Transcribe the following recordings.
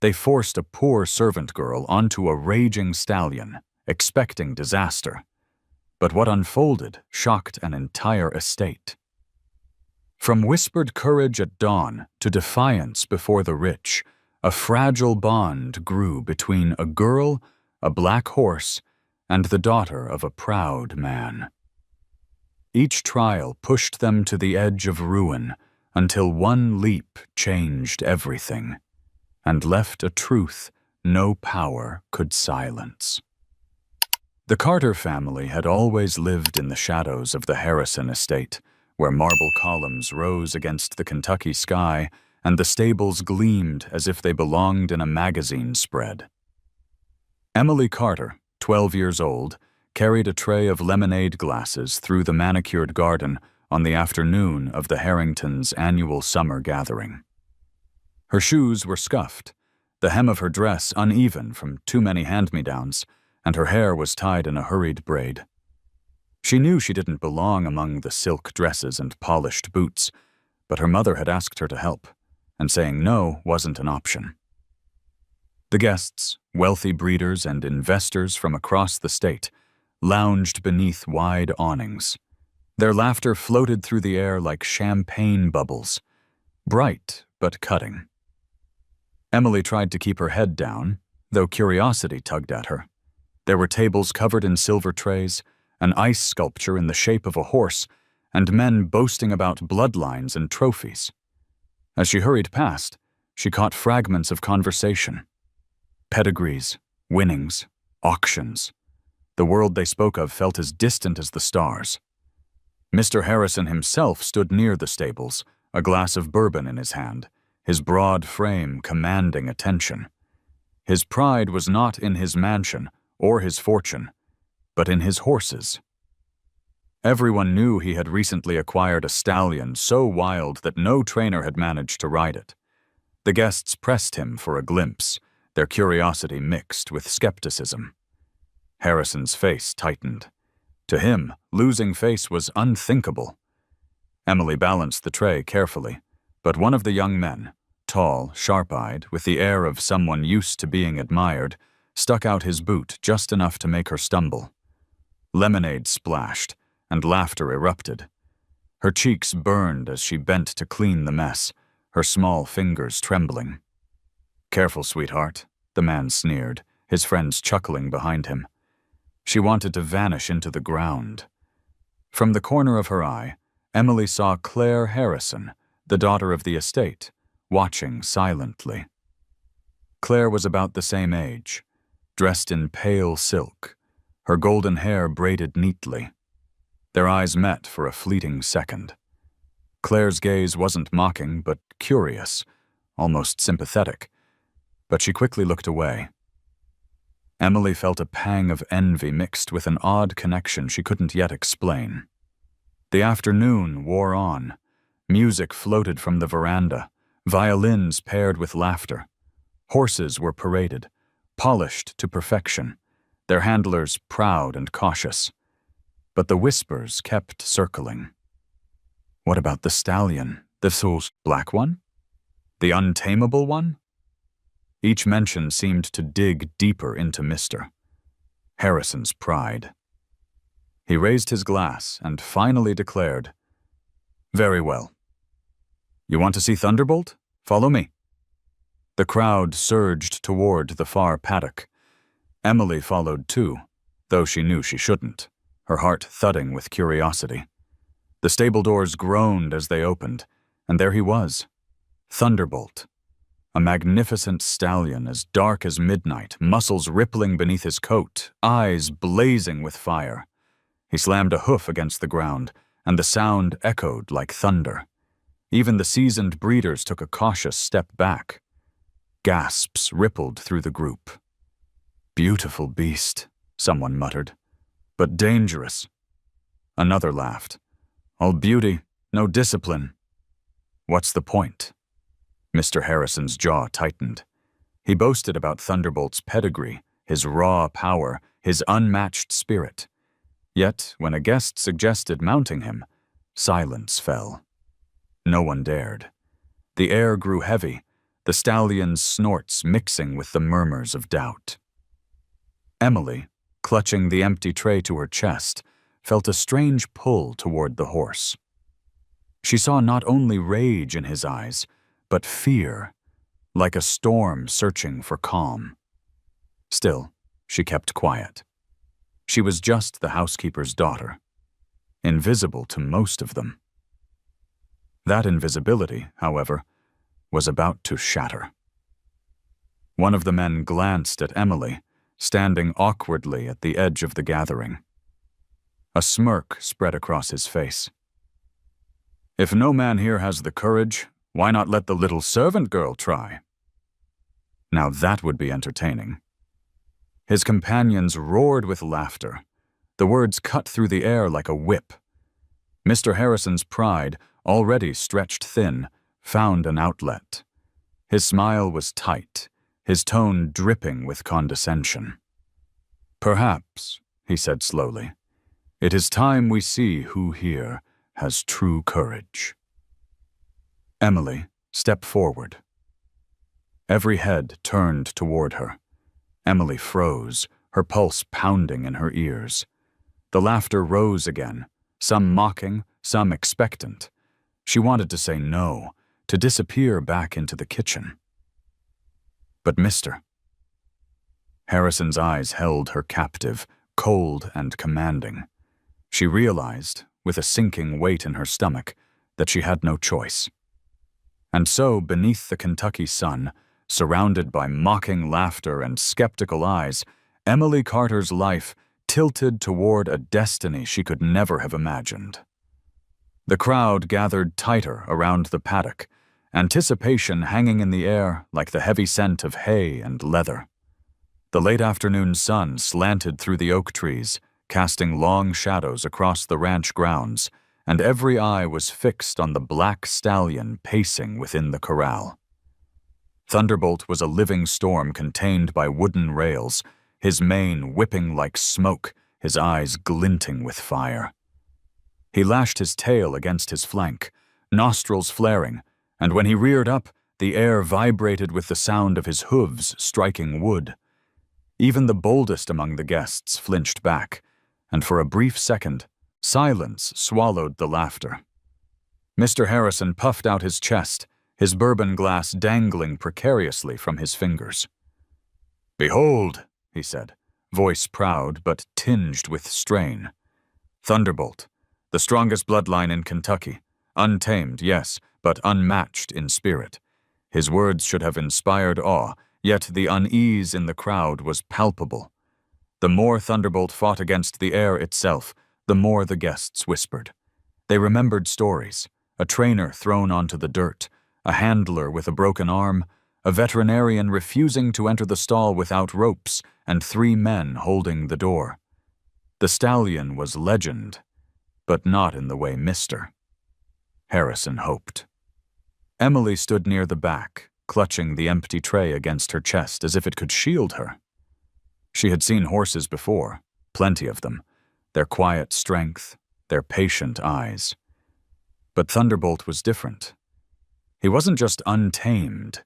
They forced a poor servant girl onto a raging stallion, expecting disaster. But what unfolded shocked an entire estate. From whispered courage at dawn to defiance before the rich, a fragile bond grew between a girl, a black horse, and the daughter of a proud man. Each trial pushed them to the edge of ruin until one leap changed everything and left a truth no power could silence. The Carter family had always lived in the shadows of the Harrison estate, where marble columns rose against the Kentucky sky and the stables gleamed as if they belonged in a magazine spread. Emily Carter, 12 years old, carried a tray of lemonade glasses through the manicured garden on the afternoon of the Harringtons' annual summer gathering. Her shoes were scuffed, the hem of her dress uneven from too many hand-me-downs, and her hair was tied in a hurried braid. She knew she didn't belong among the silk dresses and polished boots, but her mother had asked her to help, and saying no wasn't an option. The guests, wealthy breeders and investors from across the state, lounged beneath wide awnings. Their laughter floated through the air like champagne bubbles, bright but cutting. Emily tried to keep her head down, though curiosity tugged at her. There were tables covered in silver trays, an ice sculpture in the shape of a horse, and men boasting about bloodlines and trophies. As she hurried past, she caught fragments of conversation. Pedigrees, winnings, auctions. The world they spoke of felt as distant as the stars. Mr. Harrison himself stood near the stables, a glass of bourbon in his hand, his broad frame commanding attention. His pride was not in his mansion or his fortune, but in his horses. Everyone knew he had recently acquired a stallion so wild that no trainer had managed to ride it. The guests pressed him for a glimpse, their curiosity mixed with skepticism. Harrison's face tightened. To him, losing face was unthinkable. Emily balanced the tray carefully, but one of the young men, tall, sharp-eyed, with the air of someone used to being admired, stuck out his boot just enough to make her stumble. Lemonade splashed, and laughter erupted. Her cheeks burned as she bent to clean the mess, her small fingers trembling. "Careful, sweetheart," the man sneered, his friends chuckling behind him. She wanted to vanish into the ground. From the corner of her eye, Emily saw Claire Harrison, the daughter of the estate, watching silently. Claire was about the same age, dressed in pale silk, her golden hair braided neatly. Their eyes met for a fleeting second. Claire's gaze wasn't mocking, but curious, almost sympathetic, but she quickly looked away. Emily felt a pang of envy mixed with an odd connection she couldn't yet explain. The afternoon wore on. Music floated from the veranda, violins paired with laughter. Horses were paraded, polished to perfection, their handlers proud and cautious. But the whispers kept circling. What about the stallion, the soul's black one? The untamable one? Each mention seemed to dig deeper into Mr. Harrison's pride. He raised his glass and finally declared, "Very well. You want to see Thunderbolt? Follow me." The crowd surged toward the far paddock. Emily followed too, though she knew she shouldn't, her heart thudding with curiosity. The stable doors groaned as they opened, and there he was, Thunderbolt. A magnificent stallion as dark as midnight, muscles rippling beneath his coat, eyes blazing with fire. He slammed a hoof against the ground, and the sound echoed like thunder. Even the seasoned breeders took a cautious step back. Gasps rippled through the group. "Beautiful beast," someone muttered, "but dangerous." Another laughed. "All beauty, no discipline." What's the point? Mr. Harrison's jaw tightened. He boasted about Thunderbolt's pedigree, his raw power, his unmatched spirit. Yet, when a guest suggested mounting him, silence fell. No one dared. The air grew heavy, the stallion's snorts mixing with the murmurs of doubt. Emily, clutching the empty tray to her chest, felt a strange pull toward the horse. She saw not only rage in his eyes, but fear, like a storm searching for calm. Still, she kept quiet. She was just the housekeeper's daughter, invisible to most of them. That invisibility, however, was about to shatter. One of the men glanced at Emily, standing awkwardly at the edge of the gathering. A smirk spread across his face. "If no man here has the courage, why not let the little servant girl try?" Now that would be entertaining. His companions roared with laughter. The words cut through the air like a whip. Mr. Harrison's pride, already stretched thin, found an outlet. His smile was tight, his tone dripping with condescension. "Perhaps," he said slowly, "it is time we see who here has true courage." "Emily, step forward." Every head turned toward her. Emily froze, her pulse pounding in her ears. The laughter rose again, some mocking, some expectant. She wanted to say no, to disappear back into the kitchen. But Mr. Harrison's eyes held her captive, cold and commanding. She realized, with a sinking weight in her stomach, that she had no choice. And so, beneath the Kentucky sun, surrounded by mocking laughter and skeptical eyes, Emily Carter's life tilted toward a destiny she could never have imagined. The crowd gathered tighter around the paddock, anticipation hanging in the air like the heavy scent of hay and leather. The late afternoon sun slanted through the oak trees, casting long shadows across the ranch grounds, and every eye was fixed on the black stallion pacing within the corral. Thunderbolt was a living storm contained by wooden rails, his mane whipping like smoke, his eyes glinting with fire. He lashed his tail against his flank, nostrils flaring, and when he reared up, the air vibrated with the sound of his hooves striking wood. Even the boldest among the guests flinched back, and for a brief second, silence swallowed the laughter. Mr. Harrison puffed out his chest, his bourbon glass dangling precariously from his fingers. "Behold," he said, voice proud but tinged with strain. "Thunderbolt, the strongest bloodline in Kentucky, untamed, yes, but unmatched in spirit." His words should have inspired awe, yet the unease in the crowd was palpable. The more Thunderbolt fought against the air itself, the more the guests whispered. They remembered stories, a trainer thrown onto the dirt, a handler with a broken arm, a veterinarian refusing to enter the stall without ropes, and 3 men holding the door. The stallion was legend, but not in the way Mr. Harrison hoped. Emily stood near the back, clutching the empty tray against her chest as if it could shield her. She had seen horses before, plenty of them, their quiet strength, their patient eyes. But Thunderbolt was different. He wasn't just untamed,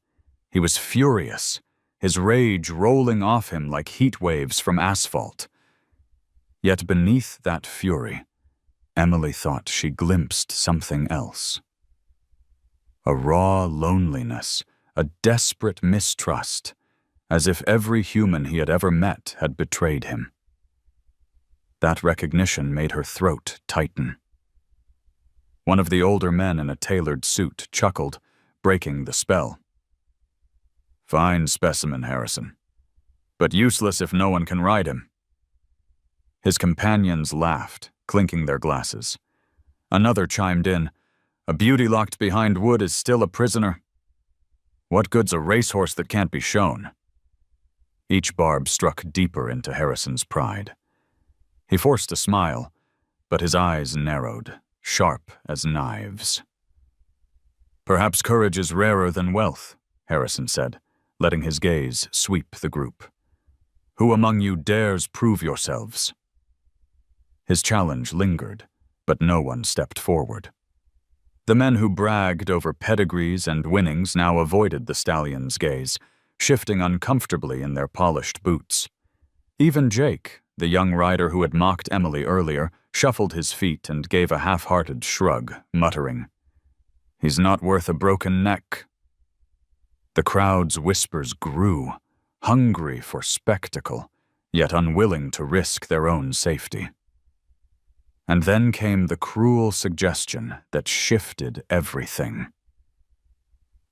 he was furious, his rage rolling off him like heat waves from asphalt. Yet beneath that fury, Emily thought she glimpsed something else. A raw loneliness, a desperate mistrust, as if every human he had ever met had betrayed him. That recognition made her throat tighten. One of the older men in a tailored suit chuckled, breaking the spell. "Fine specimen, Harrison, but useless if no one can ride him." His companions laughed, clinking their glasses. Another chimed in, "A beauty locked behind wood is still a prisoner. What good's a racehorse that can't be shown?" Each barb struck deeper into Harrison's pride. He forced a smile, but his eyes narrowed, sharp as knives. "Perhaps courage is rarer than wealth," Harrison said, letting his gaze sweep the group. "Who among you dares prove yourselves?" His challenge lingered, but no one stepped forward. The men who bragged over pedigrees and winnings now avoided the stallion's gaze, shifting uncomfortably in their polished boots. Even Jake, the young rider who had mocked Emily earlier, shuffled his feet and gave a half-hearted shrug, muttering, "He's not worth a broken neck." The crowd's whispers grew, hungry for spectacle, yet unwilling to risk their own safety. And then came the cruel suggestion that shifted everything.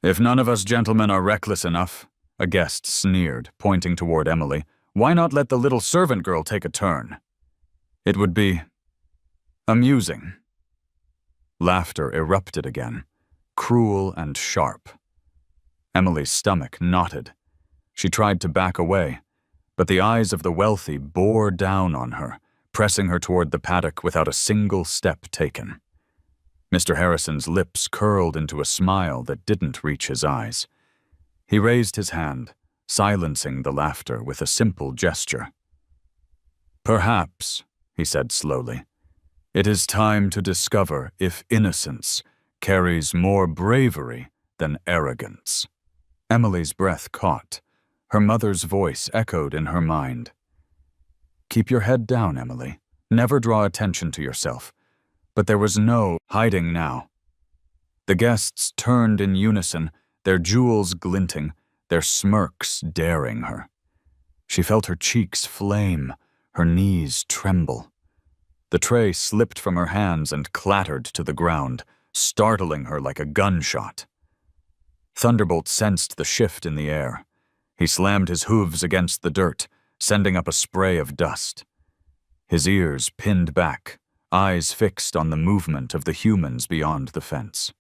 "If none of us gentlemen are reckless enough," a guest sneered, pointing toward Emily, "why not let the little servant girl take a turn? It would be amusing." Laughter erupted again, cruel and sharp. Emily's stomach knotted. She tried to back away, but the eyes of the wealthy bore down on her, pressing her toward the paddock without a single step taken. Mr. Harrison's lips curled into a smile that didn't reach his eyes. He raised his hand, silencing the laughter with a simple gesture. "Perhaps," he said slowly, "it is time to discover if innocence carries more bravery than arrogance." Emily's breath caught. Her mother's voice echoed in her mind. "Keep your head down, Emily. Never draw attention to yourself." But there was no hiding now. The guests turned in unison, their jewels glinting, their smirks daring her. She felt her cheeks flame, her knees tremble. The tray slipped from her hands and clattered to the ground, startling her like a gunshot. Thunderbolt sensed the shift in the air. He slammed his hooves against the dirt, sending up a spray of dust. His ears pinned back, eyes fixed on the movement of the humans beyond the fence.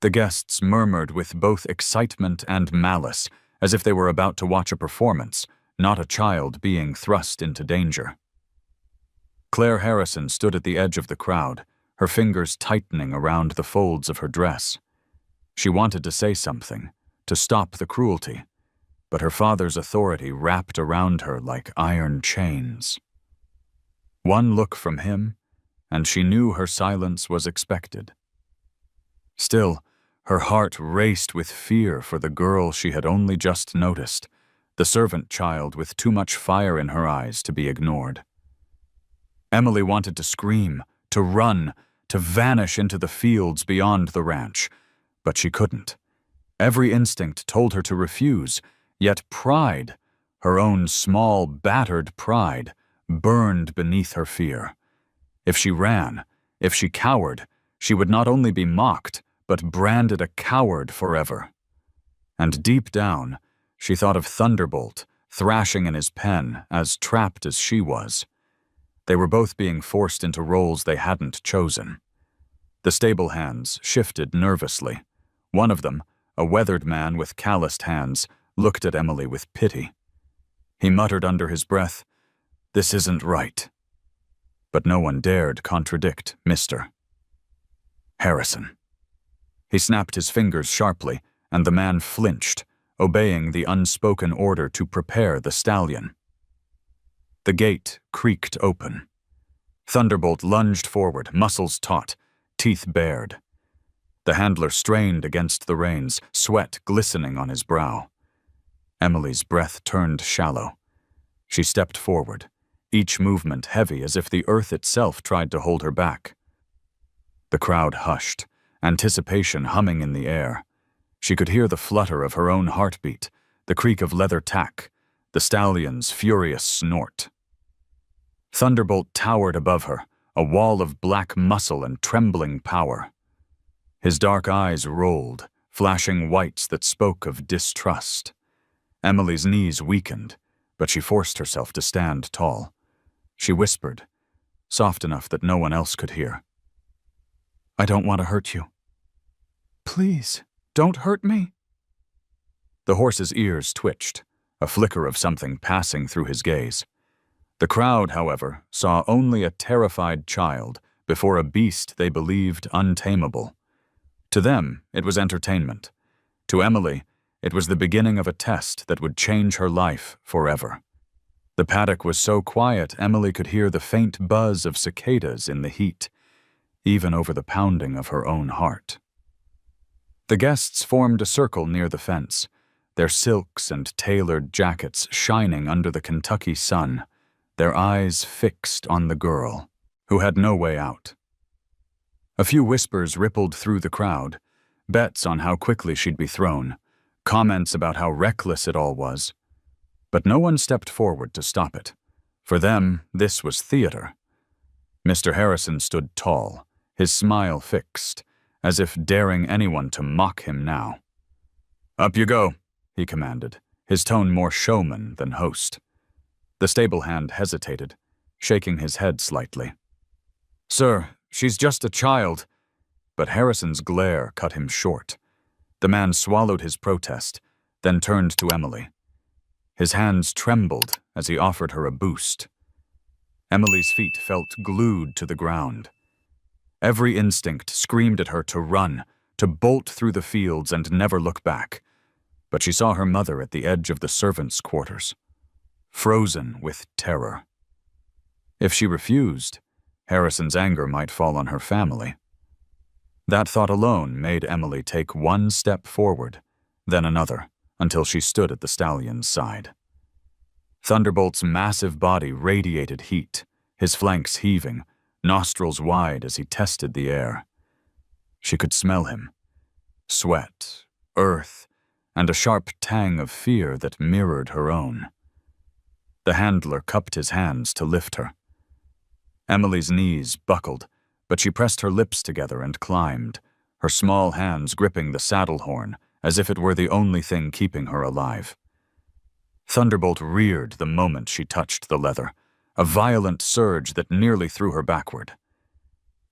The guests murmured with both excitement and malice, as if they were about to watch a performance, not a child being thrust into danger. Claire Harrison stood at the edge of the crowd, her fingers tightening around the folds of her dress. She wanted to say something, to stop the cruelty, but her father's authority wrapped around her like iron chains. One look from him, and she knew her silence was expected. Still, her heart raced with fear for the girl she had only just noticed, the servant child with too much fire in her eyes to be ignored. Emily wanted to scream, to run, to vanish into the fields beyond the ranch, but she couldn't. Every instinct told her to refuse, yet pride, her own small, battered pride, burned beneath her fear. If she ran, if she cowered, she would not only be mocked, but branded a coward forever. And deep down, she thought of Thunderbolt, thrashing in his pen, as trapped as she was. They were both being forced into roles they hadn't chosen. The stable hands shifted nervously. One of them, a weathered man with calloused hands, looked at Emily with pity. He muttered under his breath, "This isn't right." But no one dared contradict Mr. Harrison. He snapped his fingers sharply, and the man flinched, obeying the unspoken order to prepare the stallion. The gate creaked open. Thunderbolt lunged forward, muscles taut, teeth bared. The handler strained against the reins, sweat glistening on his brow. Emily's breath turned shallow. She stepped forward, each movement heavy as if the earth itself tried to hold her back. The crowd hushed, anticipation humming in the air. She could hear the flutter of her own heartbeat, the creak of leather tack, the stallion's furious snort. Thunderbolt towered above her, a wall of black muscle and trembling power. His dark eyes rolled, flashing whites that spoke of distrust. Emily's knees weakened, but she forced herself to stand tall. She whispered, soft enough that no one else could hear, "I don't want to hurt you. Please, don't hurt me." The horse's ears twitched, a flicker of something passing through his gaze. The crowd, however, saw only a terrified child before a beast they believed untamable. To them, it was entertainment. To Emily, it was the beginning of a test that would change her life forever. The paddock was so quiet Emily could hear the faint buzz of cicadas in the heat. even over the pounding of her own heart. The guests formed a circle near the fence, their silks and tailored jackets shining under the Kentucky sun, their eyes fixed on the girl, who had no way out. A few whispers rippled through the crowd, bets on how quickly she'd be thrown, comments about how reckless it all was. But no one stepped forward to stop it. For them, this was theater. Mr. Harrison stood tall, his smile fixed, as if daring anyone to mock him now. "Up you go," he commanded, his tone more showman than host. The stable hand hesitated, shaking his head slightly. "Sir, she's just a child." But Harrison's glare cut him short. The man swallowed his protest, then turned to Emily. His hands trembled as he offered her a boost. Emily's feet felt glued to the ground. Every instinct screamed at her to run, to bolt through the fields and never look back. But she saw her mother at the edge of the servants' quarters, frozen with terror. If she refused, Harrison's anger might fall on her family. That thought alone made Emily take one step forward, then another, until she stood at the stallion's side. Thunderbolt's massive body radiated heat, his flanks heaving, nostrils wide as he tested the air. She could smell him. Sweat, earth, and a sharp tang of fear that mirrored her own. The handler cupped his hands to lift her. Emily's knees buckled, but she pressed her lips together and climbed, her small hands gripping the saddle horn as if it were the only thing keeping her alive. Thunderbolt reared the moment she touched the leather, a violent surge that nearly threw her backward.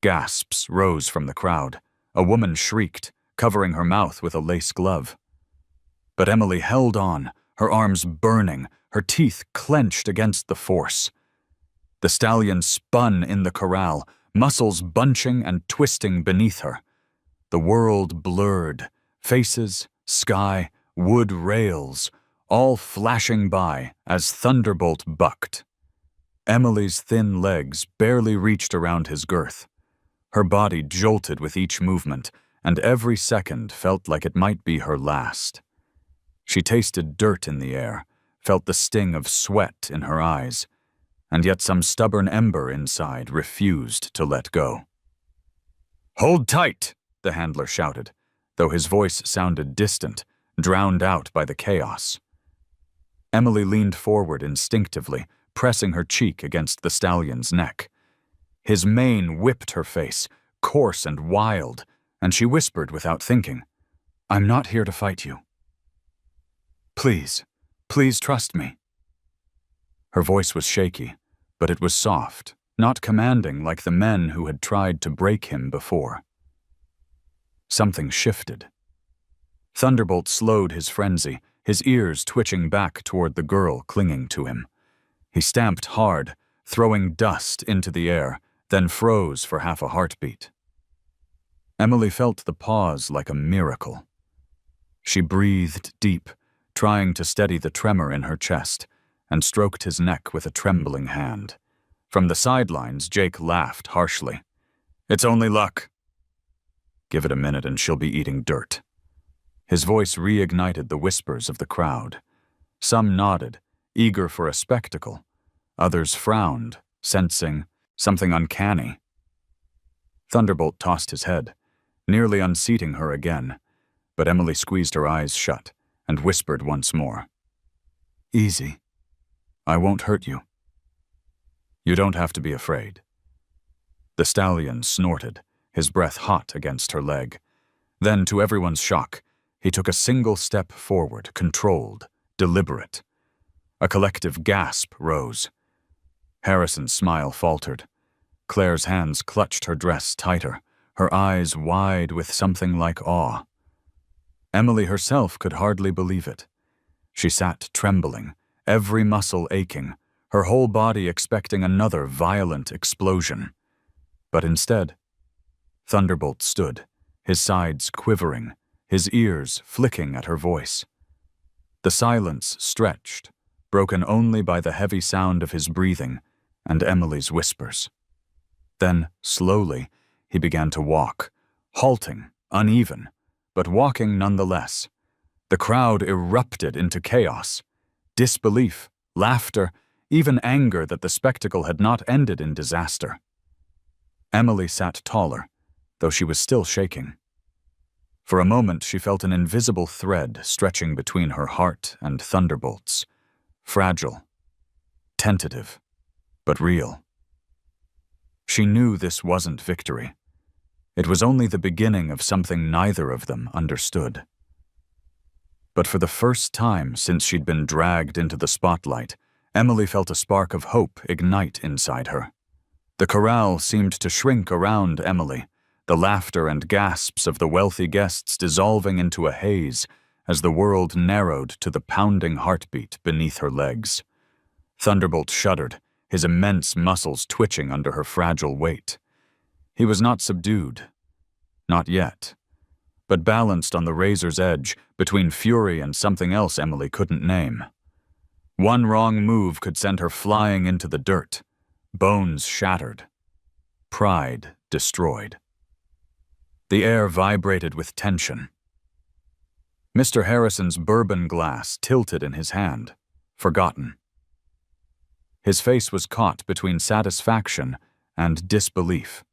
Gasps rose from the crowd. A woman shrieked, covering her mouth with a lace glove. But Emily held on, her arms burning, her teeth clenched against the force. The stallion spun in the corral, muscles bunching and twisting beneath her. The world blurred, faces, sky, wood rails, all flashing by as Thunderbolt bucked. Emily's thin legs barely reached around his girth. Her body jolted with each movement, and every second felt like it might be her last. She tasted dirt in the air, felt the sting of sweat in her eyes, and yet some stubborn ember inside refused to let go. "Hold tight," the handler shouted, though his voice sounded distant, drowned out by the chaos. Emily leaned forward instinctively, pressing her cheek against the stallion's neck. His mane whipped her face, coarse and wild, and she whispered without thinking, "I'm not here to fight you. Please, please trust me." Her voice was shaky, but it was soft, not commanding like the men who had tried to break him before. Something shifted. Thunderbolt slowed his frenzy, his ears twitching back toward the girl clinging to him. He stamped hard, throwing dust into the air, then froze for half a heartbeat. Emily felt the pause like a miracle. She breathed deep, trying to steady the tremor in her chest, and stroked his neck with a trembling hand. From the sidelines, Jake laughed harshly. "It's only luck." "Give it a minute and she'll be eating dirt." His voice reignited the whispers of the crowd. Some nodded, eager for a spectacle. Others frowned, sensing something uncanny. Thunderbolt tossed his head, nearly unseating her again, but Emily squeezed her eyes shut and whispered once more, "Easy. I won't hurt you." "You don't have to be afraid." The stallion snorted, his breath hot against her leg. Then, to everyone's shock, he took a single step forward, controlled, deliberate. A collective gasp rose. Harrison's smile faltered. Claire's hands clutched her dress tighter, her eyes wide with something like awe. Emily herself could hardly believe it. She sat trembling, every muscle aching, her whole body expecting another violent explosion. But instead, Thunderbolt stood, his sides quivering, his ears flicking at her voice. The silence stretched, broken only by the heavy sound of his breathing and Emily's whispers. Then, slowly, he began to walk, halting, uneven, but walking nonetheless. The crowd erupted into chaos. Disbelief, laughter, even anger that the spectacle had not ended in disaster. Emily sat taller, though she was still shaking. For a moment she felt an invisible thread stretching between her heart and thunderbolts. Fragile, tentative, but real. She knew this wasn't victory. It was only the beginning of something neither of them understood. But for the first time since she'd been dragged into the spotlight, Emily felt a spark of hope ignite inside her. The corral seemed to shrink around Emily, the laughter and gasps of the wealthy guests dissolving into a haze as the world narrowed to the pounding heartbeat beneath her legs. Thunderbolt shuddered, his immense muscles twitching under her fragile weight. He was not subdued. Not yet. But balanced on the razor's edge, between fury and something else Emily couldn't name. One wrong move could send her flying into the dirt, bones shattered, pride destroyed. The air vibrated with tension. Mr. Harrison's bourbon glass tilted in his hand, forgotten. His face was caught between satisfaction and disbelief.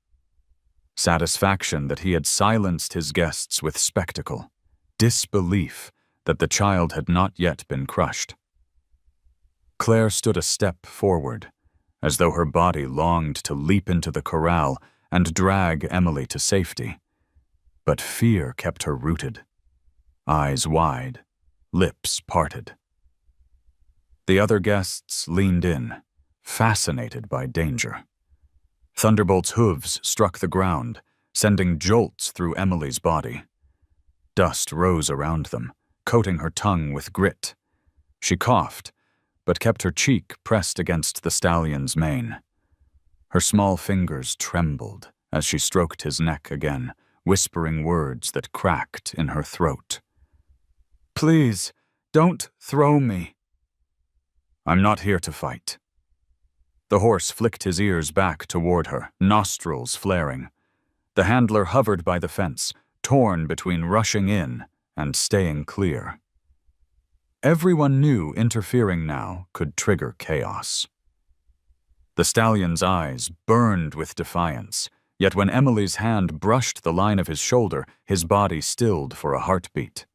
Satisfaction that he had silenced his guests with spectacle. Disbelief that the child had not yet been crushed. Claire stood a step forward, as though her body longed to leap into the corral and drag Emily to safety. But fear kept her rooted, eyes wide, lips parted. The other guests leaned in, fascinated by danger. Thunderbolt's hooves struck the ground, sending jolts through Emily's body. Dust rose around them, coating her tongue with grit. She coughed, but kept her cheek pressed against the stallion's mane. Her small fingers trembled as she stroked his neck again, whispering words that cracked in her throat. "Please, don't throw me." "I'm not here to fight." The horse flicked his ears back toward her, nostrils flaring. The handler hovered by the fence, torn between rushing in and staying clear. Everyone knew interfering now could trigger chaos. The stallion's eyes burned with defiance, yet when Emily's hand brushed the line of his shoulder, his body stilled for a heartbeat.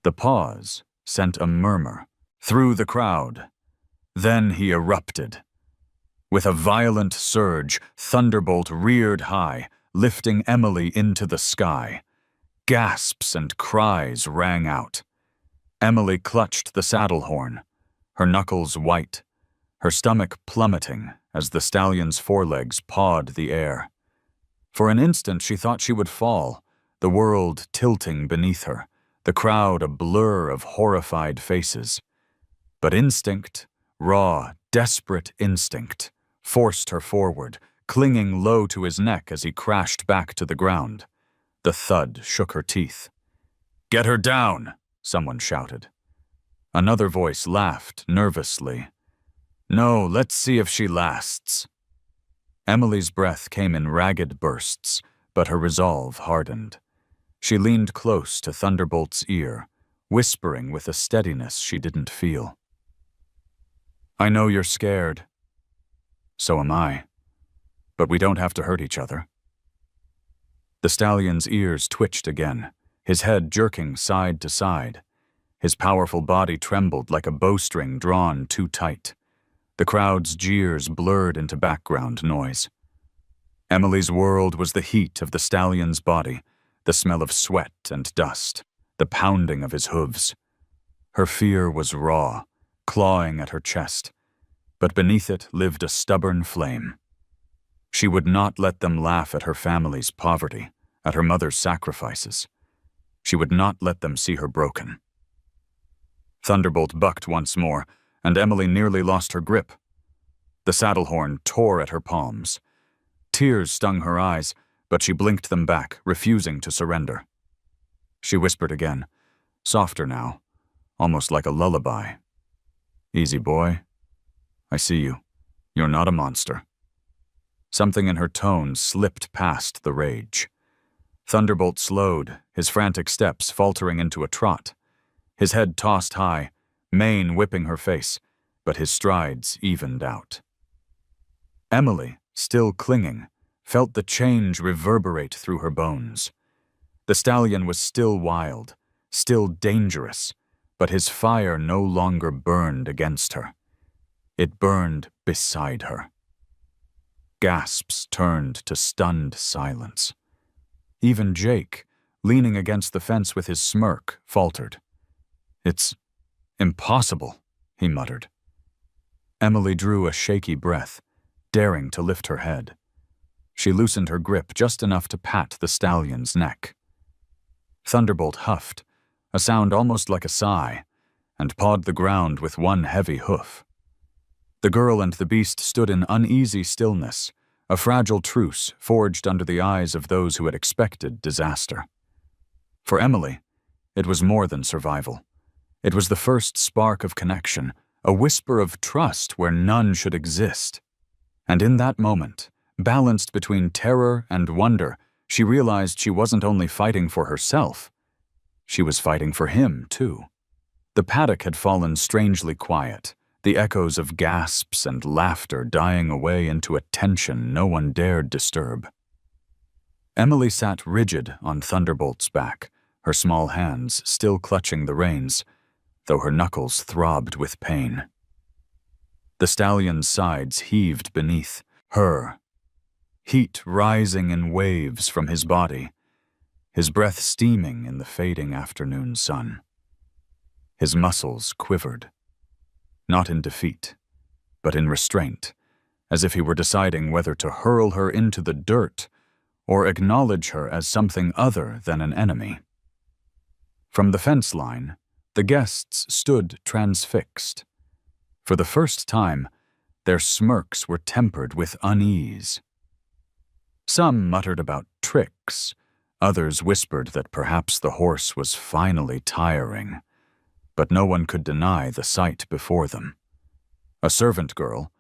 The pause sent a murmur through the crowd. Then he erupted. With a violent surge, Thunderbolt reared high, lifting Emily into the sky. Gasps and cries rang out. Emily clutched the saddle horn, her knuckles white, her stomach plummeting as the stallion's forelegs pawed the air. For an instant she thought she would fall, the world tilting beneath her, the crowd a blur of horrified faces. But instinct, raw, desperate instinct, forced her forward, clinging low to his neck as he crashed back to the ground. The thud shook her teeth. "Get her down!" someone shouted. Another voice laughed nervously. "No, let's see if she lasts." Emily's breath came in ragged bursts, but her resolve hardened. She leaned close to Thunderbolt's ear, whispering with a steadiness she didn't feel. "I know you're scared. So am I. But we don't have to hurt each other." The stallion's ears twitched again, his head jerking side to side. His powerful body trembled like a bowstring drawn too tight. The crowd's jeers blurred into background noise. Emily's world was the heat of the stallion's body, the smell of sweat and dust, the pounding of his hooves. Her fear was raw, clawing at her chest, but beneath it lived a stubborn flame. She would not let them laugh at her family's poverty, at her mother's sacrifices. She would not let them see her broken. Thunderbolt bucked once more, and Emily nearly lost her grip. The saddle horn tore at her palms. Tears stung her eyes, but she blinked them back, refusing to surrender. She whispered again, softer now, almost like a lullaby. "Easy, boy. I see you. You're not a monster." Something in her tone slipped past the rage. Thunderbolt slowed, his frantic steps faltering into a trot. His head tossed high, mane whipping her face, but his strides evened out. Emily, still clinging, felt the change reverberate through her bones. The stallion was still wild, still dangerous, but his fire no longer burned against her. It burned beside her. Gasps turned to stunned silence. Even Jake, leaning against the fence with his smirk, faltered. "It's impossible," he muttered. Emily drew a shaky breath, daring to lift her head. She loosened her grip just enough to pat the stallion's neck. Thunderbolt huffed, a sound almost like a sigh, and pawed the ground with one heavy hoof. The girl and the beast stood in uneasy stillness, a fragile truce forged under the eyes of those who had expected disaster. For Emily, it was more than survival. It was the first spark of connection, a whisper of trust where none should exist. And in that moment, balanced between terror and wonder, she realized she wasn't only fighting for herself, she was fighting for him, too. The paddock had fallen strangely quiet, the echoes of gasps and laughter dying away into a tension no one dared disturb. Emily sat rigid on Thunderbolt's back, her small hands still clutching the reins, though her knuckles throbbed with pain. The stallion's sides heaved beneath her, heat rising in waves from his body, his breath steaming in the fading afternoon sun. His muscles quivered, not in defeat, but in restraint, as if he were deciding whether to hurl her into the dirt or acknowledge her as something other than an enemy. From the fence line, the guests stood transfixed. For the first time, their smirks were tempered with unease. Some muttered about tricks, others whispered that perhaps the horse was finally tiring, but no one could deny the sight before them. A servant girl,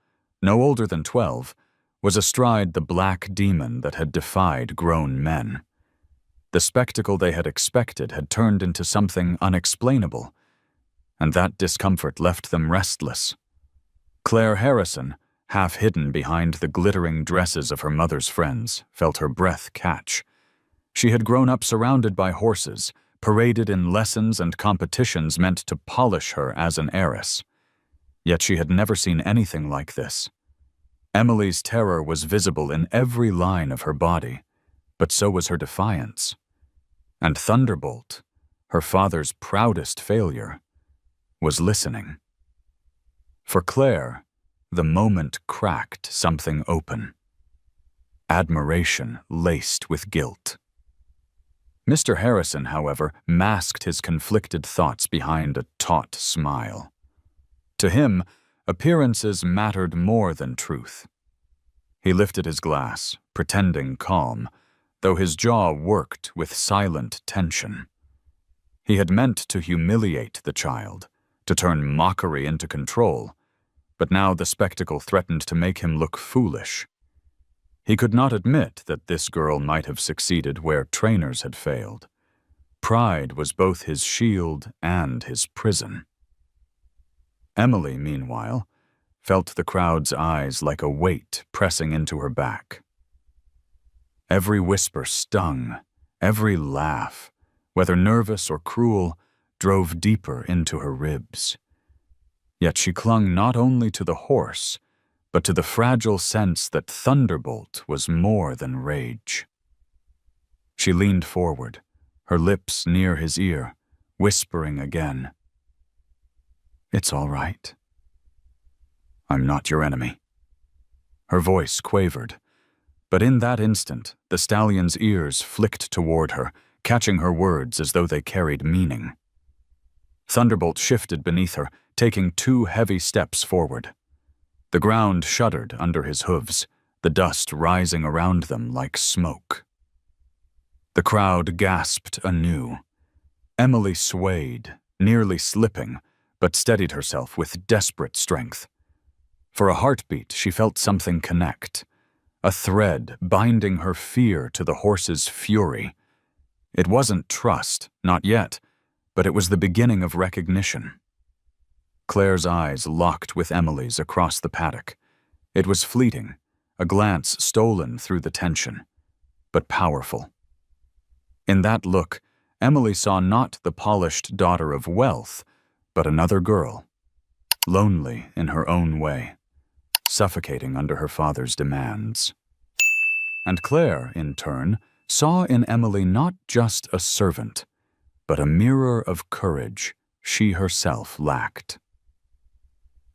no older than 12, was astride the black demon that had defied grown men. The spectacle they had expected had turned into something unexplainable, and that discomfort left them restless. Claire Harrison, half hidden behind the glittering dresses of her mother's friends, felt her breath catch. She had grown up surrounded by horses, paraded in lessons and competitions meant to polish her as an heiress. Yet she had never seen anything like this. Emily's terror was visible in every line of her body, but so was her defiance. And Thunderbolt, her father's proudest failure, was listening. For Claire, the moment cracked something open. Admiration laced with guilt. Mr. Harrison, however, masked his conflicted thoughts behind a taut smile. To him, appearances mattered more than truth. He lifted his glass, pretending calm, though his jaw worked with silent tension. He had meant to humiliate the child, to turn mockery into control, but now the spectacle threatened to make him look foolish. He could not admit that this girl might have succeeded where trainers had failed. Pride was both his shield and his prison. Emily, meanwhile, felt the crowd's eyes like a weight pressing into her back. Every whisper stung, every laugh, whether nervous or cruel, drove deeper into her ribs. Yet she clung not only to the horse, but to the fragile sense that Thunderbolt was more than rage. She leaned forward, her lips near his ear, whispering again, "It's all right. I'm not your enemy." Her voice quavered, but in that instant, the stallion's ears flicked toward her, catching her words as though they carried meaning. Thunderbolt shifted beneath her, taking 2 heavy steps forward. The ground shuddered under his hooves, the dust rising around them like smoke. The crowd gasped anew. Emily swayed, nearly slipping, but steadied herself with desperate strength. For a heartbeat, she felt something connect, a thread binding her fear to the horse's fury. It wasn't trust, not yet, but it was the beginning of recognition. Claire's eyes locked with Emily's across the paddock. It was fleeting, a glance stolen through the tension, but powerful. In that look, Emily saw not the polished daughter of wealth, but another girl, lonely in her own way, suffocating under her father's demands. And Claire, in turn, saw in Emily not just a servant, but a mirror of courage she herself lacked.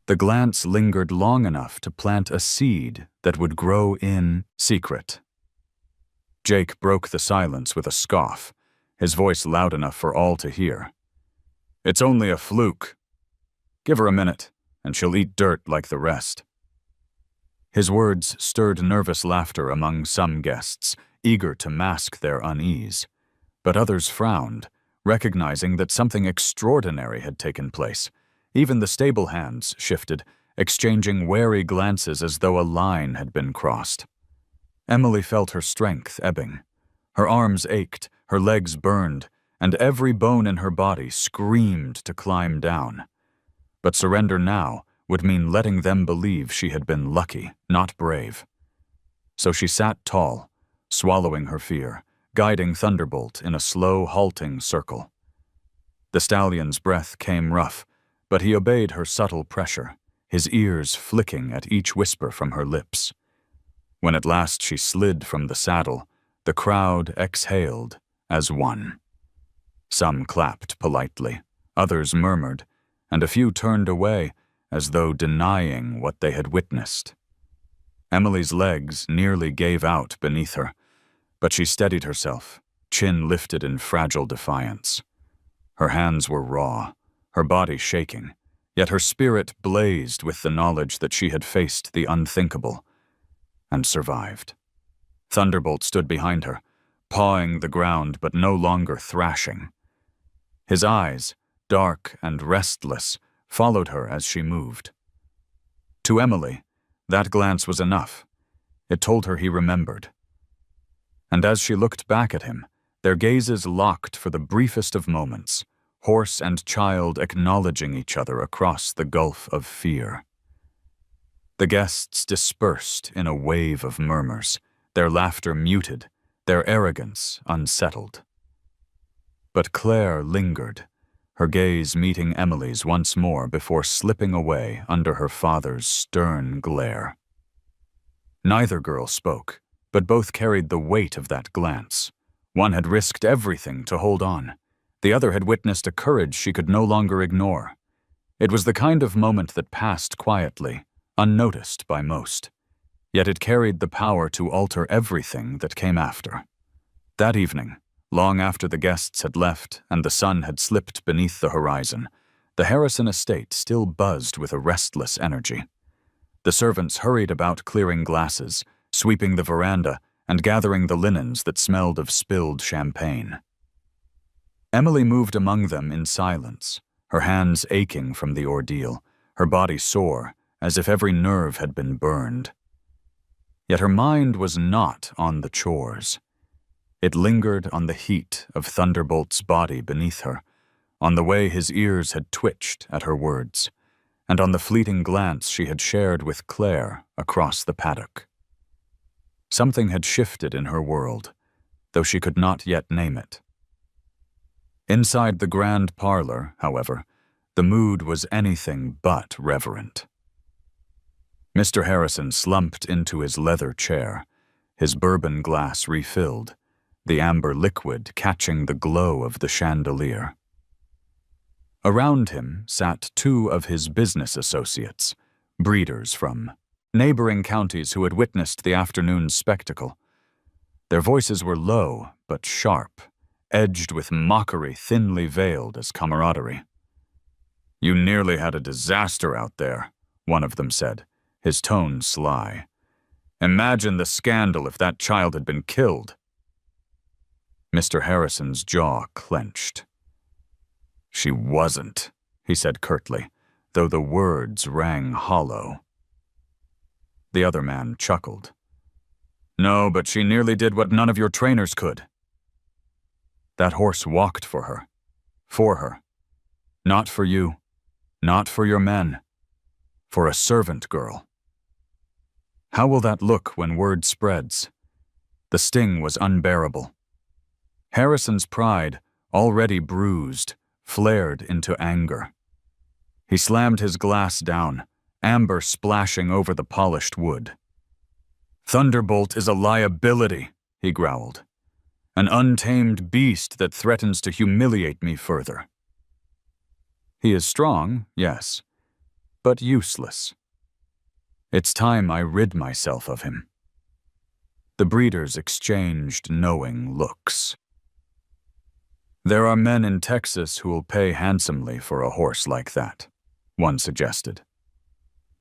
The glance lingered long enough to plant a seed that would grow in secret. Jake broke the silence with a scoff, his voice loud enough for all to hear. "It's only a fluke. Give her a minute, and she'll eat dirt like the rest." His words stirred nervous laughter among some guests, eager to mask their unease. But others frowned, recognizing that something extraordinary had taken place. Even the stable hands shifted, exchanging wary glances as though a line had been crossed. Emily felt her strength ebbing. Her arms ached, her legs burned, and every bone in her body screamed to climb down. But surrender now would mean letting them believe she had been lucky, not brave. So she sat tall, swallowing her fear, guiding Thunderbolt in a slow, halting circle. The stallion's breath came rough, but he obeyed her subtle pressure, his ears flicking at each whisper from her lips. When at last she slid from the saddle, the crowd exhaled as one. Some clapped politely, others murmured, and a few turned away as though denying what they had witnessed. Emily's legs nearly gave out beneath her, but she steadied herself, chin lifted in fragile defiance. Her hands were raw, her body shaking, yet her spirit blazed with the knowledge that she had faced the unthinkable and survived. Thunderbolt stood behind her, pawing the ground but no longer thrashing. His eyes, dark and restless, followed her as she moved. To Emily, that glance was enough. It told her he remembered. And as she looked back at him, their gazes locked for the briefest of moments, horse and child acknowledging each other across the gulf of fear. The guests dispersed in a wave of murmurs, their laughter muted, their arrogance unsettled. But Claire lingered, her gaze meeting Emily's once more before slipping away under her father's stern glare. Neither girl spoke, but both carried the weight of that glance. One had risked everything to hold on. The other had witnessed a courage she could no longer ignore. It was the kind of moment that passed quietly, unnoticed by most. Yet it carried the power to alter everything that came after. That evening, long after the guests had left and the sun had slipped beneath the horizon, the Harrison estate still buzzed with a restless energy. The servants hurried about clearing glasses, sweeping the veranda, and gathering the linens that smelled of spilled champagne. Emily moved among them in silence, her hands aching from the ordeal, her body sore, as if every nerve had been burned. Yet her mind was not on the chores. It lingered on the heat of Thunderbolt's body beneath her, on the way his ears had twitched at her words, and on the fleeting glance she had shared with Claire across the paddock. Something had shifted in her world, though she could not yet name it. Inside the grand parlor, however, the mood was anything but reverent. Mr. Harrison slumped into his leather chair, his bourbon glass refilled, the amber liquid catching the glow of the chandelier. Around him sat two of his business associates, breeders from neighboring counties who had witnessed the afternoon's spectacle. Their voices were low but sharp, edged with mockery thinly veiled as camaraderie. "You nearly had a disaster out there," one of them said, his tone sly. "Imagine the scandal if that child had been killed." Mr. Harrison's jaw clenched. "She wasn't," he said curtly, though the words rang hollow. The other man chuckled. No, but she nearly did what none of your trainers could. That horse walked for her. For her. Not for you. Not for your men. For a servant girl. How will that look when word spreads? The sting was unbearable. Harrison's pride, already bruised, flared into anger. He slammed his glass down, amber splashing over the polished wood. Thunderbolt is a liability, he growled. An untamed beast that threatens to humiliate me further. He is strong, yes, but useless. It's time I rid myself of him. The breeders exchanged knowing looks. There are men in Texas who will pay handsomely for a horse like that, one suggested.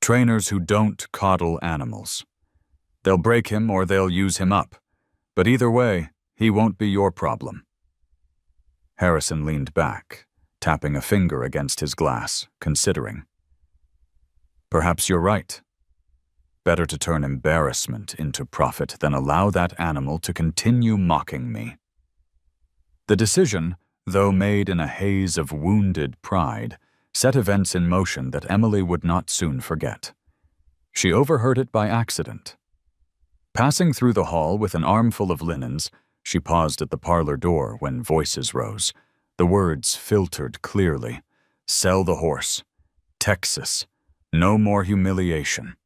Trainers who don't coddle animals. They'll break him or they'll use him up, but either way, he won't be your problem. Harrison leaned back, tapping a finger against his glass, considering. Perhaps you're right. Better to turn embarrassment into profit than allow that animal to continue mocking me. The decision, though made in a haze of wounded pride, set events in motion that Emily would not soon forget. She overheard it by accident. Passing through the hall with an armful of linens, she paused at the parlor door when voices rose. The words filtered clearly. Sell the horse. Texas. No more humiliation.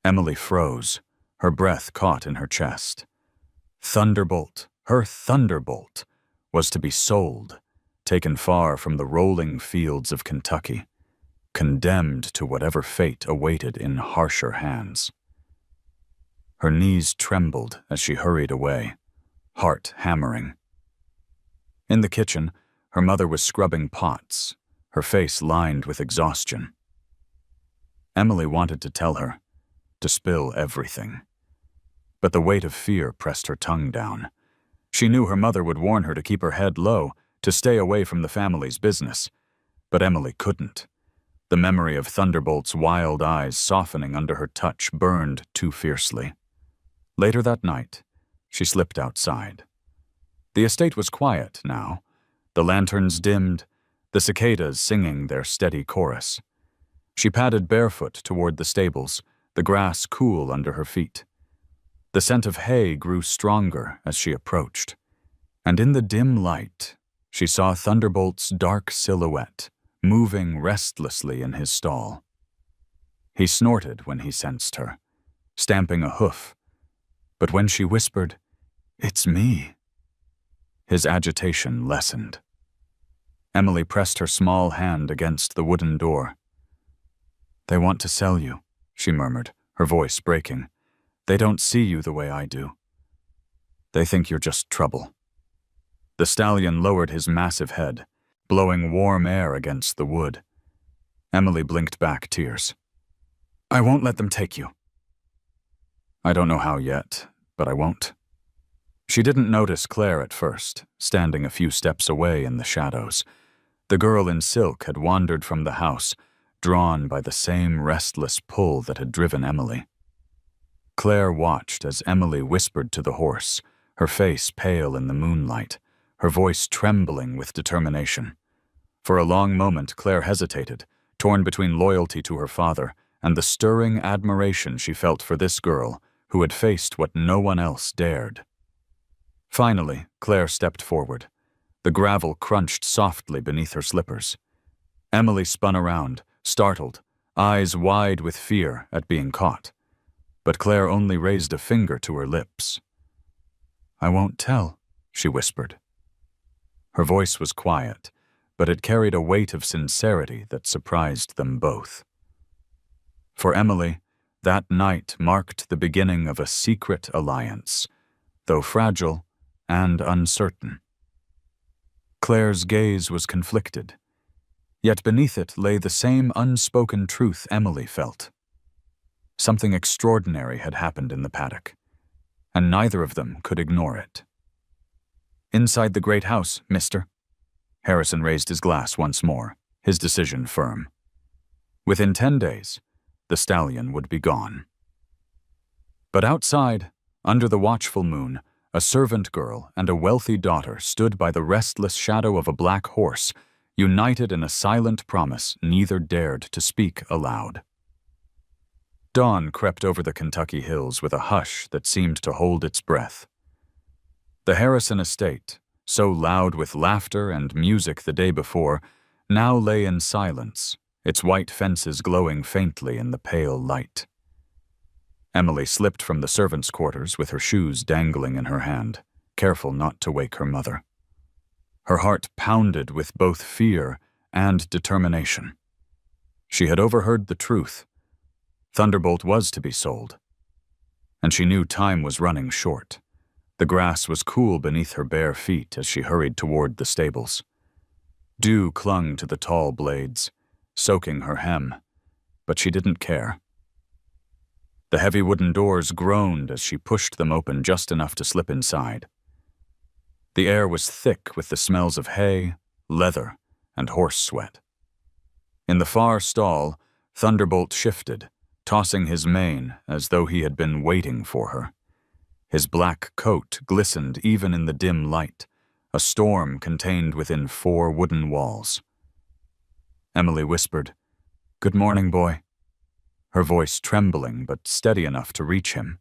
Emily froze, her breath caught in her chest. Thunderbolt, her Thunderbolt, was to be sold, taken far from the rolling fields of Kentucky, condemned to whatever fate awaited in harsher hands. Her knees trembled as she hurried away, heart hammering. In the kitchen, her mother was scrubbing pots, her face lined with exhaustion. Emily wanted to tell her, to spill everything. But the weight of fear pressed her tongue down. She knew her mother would warn her to keep her head low, to stay away from the family's business. But Emily couldn't. The memory of Thunderbolt's wild eyes softening under her touch burned too fiercely. Later that night, she slipped outside. The estate was quiet now, the lanterns dimmed, the cicadas singing their steady chorus. She padded barefoot toward the stables, the grass cool under her feet. The scent of hay grew stronger as she approached, and in the dim light, she saw Thunderbolt's dark silhouette moving restlessly in his stall. He snorted when he sensed her, stamping a hoof, but when she whispered, "It's me," his agitation lessened. Emily pressed her small hand against the wooden door. "They want to sell you," she murmured, her voice breaking. "They don't see you the way I do. They think you're just trouble." The stallion lowered his massive head, blowing warm air against the wood. Emily blinked back tears. "I won't let them take you." "I don't know how yet, but I won't." She didn't notice Claire at first, standing a few steps away in the shadows. The girl in silk had wandered from the house, drawn by the same restless pull that had driven Emily. Claire watched as Emily whispered to the horse, her face pale in the moonlight, her voice trembling with determination. For a long moment Claire hesitated, torn between loyalty to her father and the stirring admiration she felt for this girl who had faced what no one else dared. Finally, Claire stepped forward. The gravel crunched softly beneath her slippers. Emily spun around, startled, eyes wide with fear at being caught. But Claire only raised a finger to her lips. "I won't tell," she whispered. Her voice was quiet, but it carried a weight of sincerity that surprised them both. For Emily, that night marked the beginning of a secret alliance, though fragile and uncertain. Claire's gaze was conflicted, yet beneath it lay the same unspoken truth Emily felt. Something extraordinary had happened in the paddock, and neither of them could ignore it. "Inside the great house, mister." Harrison raised his glass once more, his decision firm. Within 10 days, the stallion would be gone. But outside, under the watchful moon, a servant girl and a wealthy daughter stood by the restless shadow of a black horse, united in a silent promise neither dared to speak aloud. Dawn crept over the Kentucky hills with a hush that seemed to hold its breath. The Harrison estate, so loud with laughter and music the day before, now lay in silence, its white fences glowing faintly in the pale light. Emily slipped from the servants' quarters with her shoes dangling in her hand, careful not to wake her mother. Her heart pounded with both fear and determination. She had overheard the truth. Thunderbolt was to be sold. And she knew time was running short. The grass was cool beneath her bare feet as she hurried toward the stables. Dew clung to the tall blades, soaking her hem, but she didn't care. The heavy wooden doors groaned as she pushed them open just enough to slip inside. The air was thick with the smells of hay, leather, and horse sweat. In the far stall, Thunderbolt shifted, tossing his mane as though he had been waiting for her. His black coat glistened even in the dim light, a storm contained within 4 wooden walls. Emily whispered, "Good morning, boy," her voice trembling but steady enough to reach him.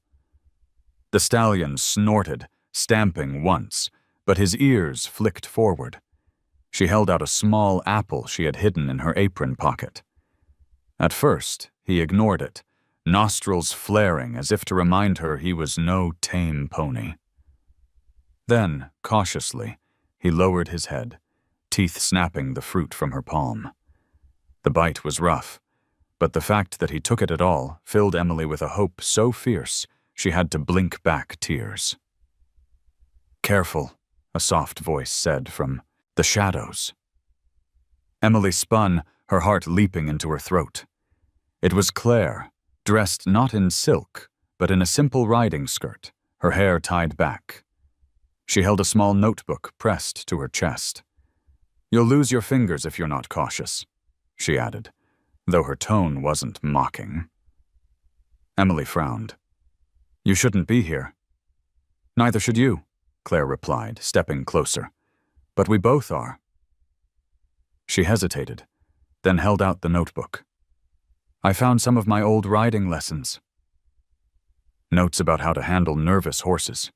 The stallion snorted, stamping once, but his ears flicked forward. She held out a small apple she had hidden in her apron pocket. At first, he ignored it, nostrils flaring as if to remind her he was no tame pony. Then, cautiously, he lowered his head, teeth snapping the fruit from her palm. The bite was rough, but the fact that he took it at all filled Emily with a hope so fierce she had to blink back tears. "Careful," a soft voice said from the shadows. Emily spun, her heart leaping into her throat. It was Claire, dressed not in silk, but in a simple riding skirt, her hair tied back. She held a small notebook pressed to her chest. "You'll lose your fingers if you're not cautious," she added, though her tone wasn't mocking. Emily frowned. "You shouldn't be here." "Neither should you," Claire replied, stepping closer. "But we both are." She hesitated, then held out the notebook. "I found some of my old riding lessons. Notes about how to handle nervous horses.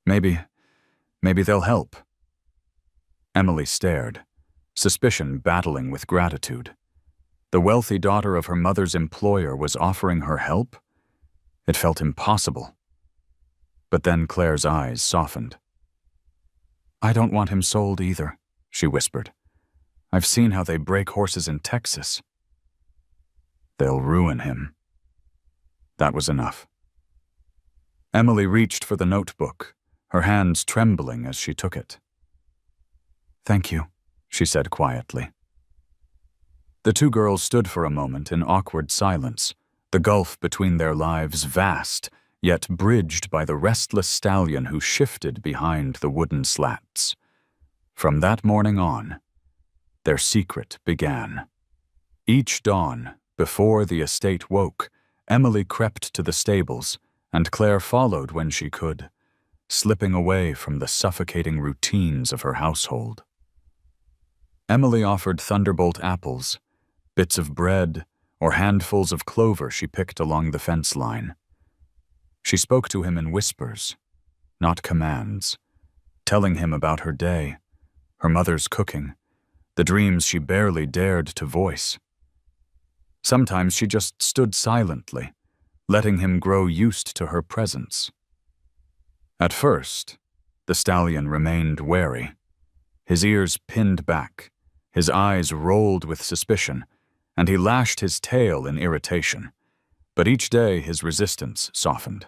Maybe they'll help." Emily stared, suspicion battling with gratitude. The wealthy daughter of her mother's employer was offering her help? It felt impossible. But then Claire's eyes softened. "I don't want him sold either," she whispered. "I've seen how they break horses in Texas." "They'll ruin him." That was enough. Emily reached for the notebook, her hands trembling as she took it. "Thank you," she said quietly. The 2 girls stood for a moment in awkward silence, the gulf between their lives vast, yet bridged by the restless stallion who shifted behind the wooden slats. From that morning on, their secret began. Each dawn, before the estate woke, Emily crept to the stables, and Claire followed when she could, slipping away from the suffocating routines of her household. Emily offered Thunderbolt apples, bits of bread, or handfuls of clover she picked along the fence line. She spoke to him in whispers, not commands, telling him about her day, her mother's cooking, the dreams she barely dared to voice. Sometimes she just stood silently, letting him grow used to her presence. At first, the stallion remained wary, his ears pinned back, his eyes rolled with suspicion, and he lashed his tail in irritation. But each day his resistance softened.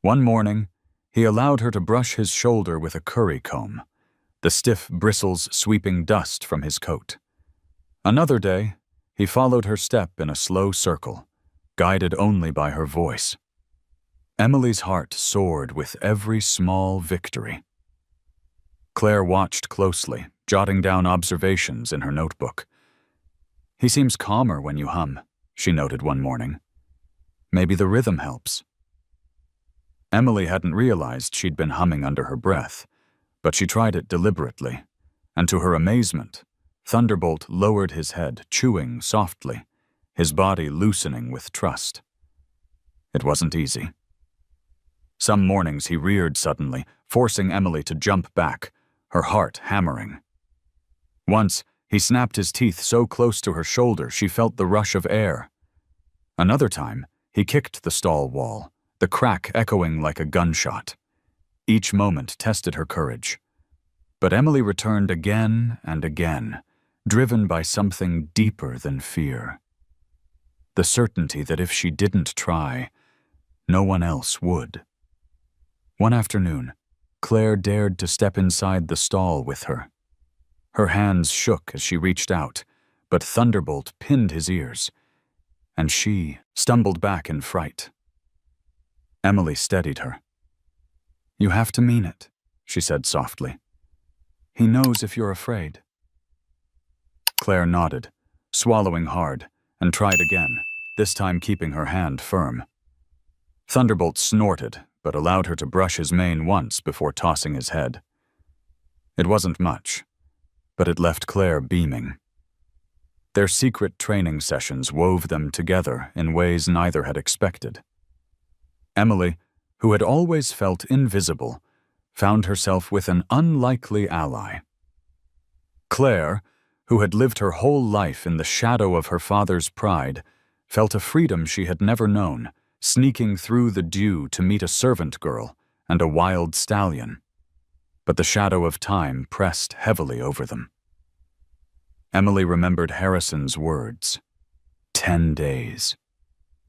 One morning, he allowed her to brush his shoulder with a curry comb, the stiff bristles sweeping dust from his coat. Another day, he followed her step in a slow circle, guided only by her voice. Emily's heart soared with every small victory. Claire watched closely, jotting down observations in her notebook. "He seems calmer when you hum," she noted one morning. "Maybe the rhythm helps." Emily hadn't realized she'd been humming under her breath, but she tried it deliberately, and to her amazement, Thunderbolt lowered his head, chewing softly, his body loosening with trust. It wasn't easy. Some mornings he reared suddenly, forcing Emily to jump back, her heart hammering. Once, he snapped his teeth so close to her shoulder she felt the rush of air. Another time, he kicked the stall wall, the crack echoing like a gunshot. Each moment tested her courage. But Emily returned again and again, driven by something deeper than fear. The certainty that if she didn't try, no one else would. One afternoon, Claire dared to step inside the stall with her. Her hands shook as she reached out, but Thunderbolt pinned his ears, and she stumbled back in fright. Emily steadied her. "You have to mean it," she said softly. "He knows if you're afraid." Claire nodded, swallowing hard, and tried again, this time keeping her hand firm. Thunderbolt snorted, but allowed her to brush his mane once before tossing his head. It wasn't much, but it left Claire beaming. Their secret training sessions wove them together in ways neither had expected. Emily, who had always felt invisible, found herself with an unlikely ally. Claire, who had lived her whole life in the shadow of her father's pride, felt a freedom she had never known, sneaking through the dew to meet a servant girl and a wild stallion. But the shadow of time pressed heavily over them. Emily remembered Harrison's words. 10 days.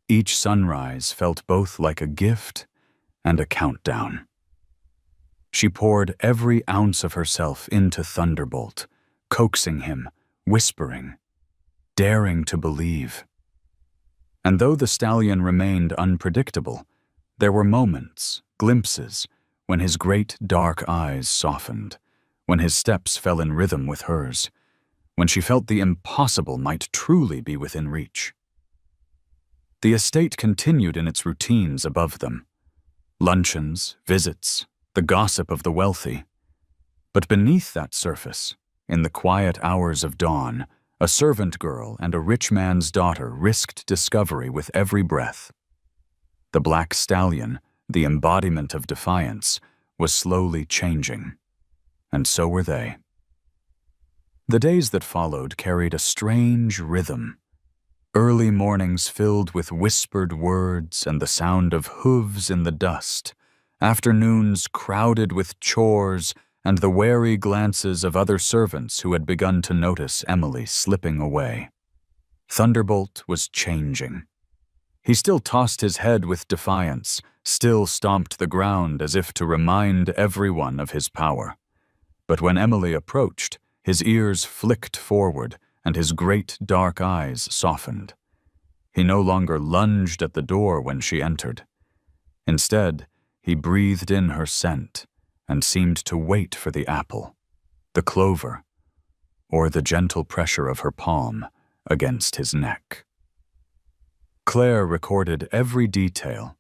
Each sunrise felt both like a gift and a countdown. She poured every ounce of herself into Thunderbolt, coaxing him, whispering, daring to believe. And though the stallion remained unpredictable, there were moments, glimpses, when his great dark eyes softened, when his steps fell in rhythm with hers, when she felt the impossible might truly be within reach. The estate continued in its routines above them. Luncheons, visits, the gossip of the wealthy. But beneath that surface, in the quiet hours of dawn, a servant girl and a rich man's daughter risked discovery with every breath. The black stallion, the embodiment of defiance, was slowly changing, and so were they. The days that followed carried a strange rhythm. Early mornings filled with whispered words and the sound of hooves in the dust, afternoons crowded with chores and the wary glances of other servants who had begun to notice Emily slipping away. Thunderbolt was changing. He still tossed his head with defiance, still stomped the ground as if to remind everyone of his power. But when Emily approached, his ears flicked forward and his great dark eyes softened. He no longer lunged at the door when she entered. Instead, he breathed in her scent and seemed to wait for the apple, the clover, or the gentle pressure of her palm against his neck. Claire recorded every detail,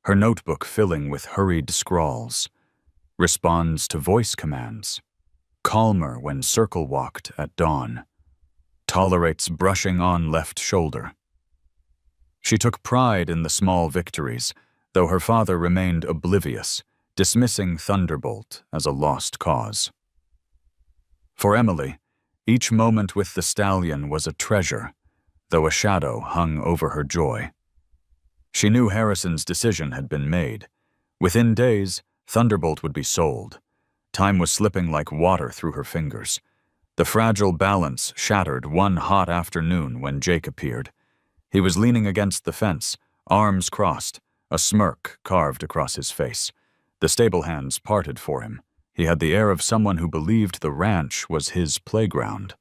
her notebook filling with hurried scrawls. Responds to voice commands. Calmer when circle-walked at dawn. Tolerates brushing on left shoulder. She took pride in the small victories, though her father remained oblivious, dismissing Thunderbolt as a lost cause. For Emily, each moment with the stallion was a treasure, though a shadow hung over her joy. She knew Harrison's decision had been made. Within days, Thunderbolt would be sold. Time was slipping like water through her fingers. The fragile balance shattered one hot afternoon when Jake appeared. He was leaning against the fence, arms crossed, a smirk carved across his face. The stable hands parted for him. He had the air of someone who believed the ranch was his playground.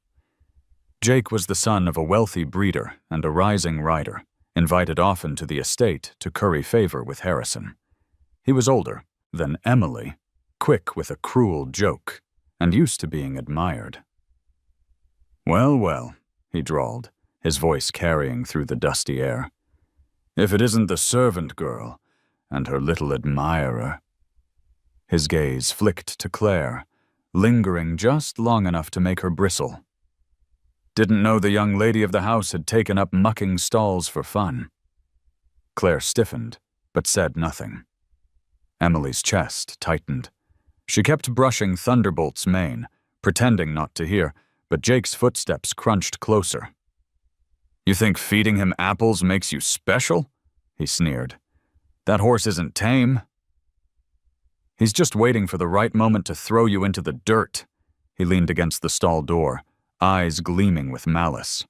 Jake was the son of a wealthy breeder and a rising rider, invited often to the estate to curry favor with Harrison. He was older than Emily, quick with a cruel joke, and used to being admired. "Well, well," he drawled, his voice carrying through the dusty air. "If it isn't the servant girl, and her little admirer. His gaze flicked to Claire, lingering just long enough to make her bristle. Didn't know the young lady of the house had taken up mucking stalls for fun. Claire stiffened, but said nothing. Emily's chest tightened. She kept brushing Thunderbolt's mane, pretending not to hear, but Jake's footsteps crunched closer. "You think feeding him apples makes you special?" he sneered. "That horse isn't tame." "He's just waiting for the right moment to throw you into the dirt." He leaned against the stall door, eyes gleaming with malice.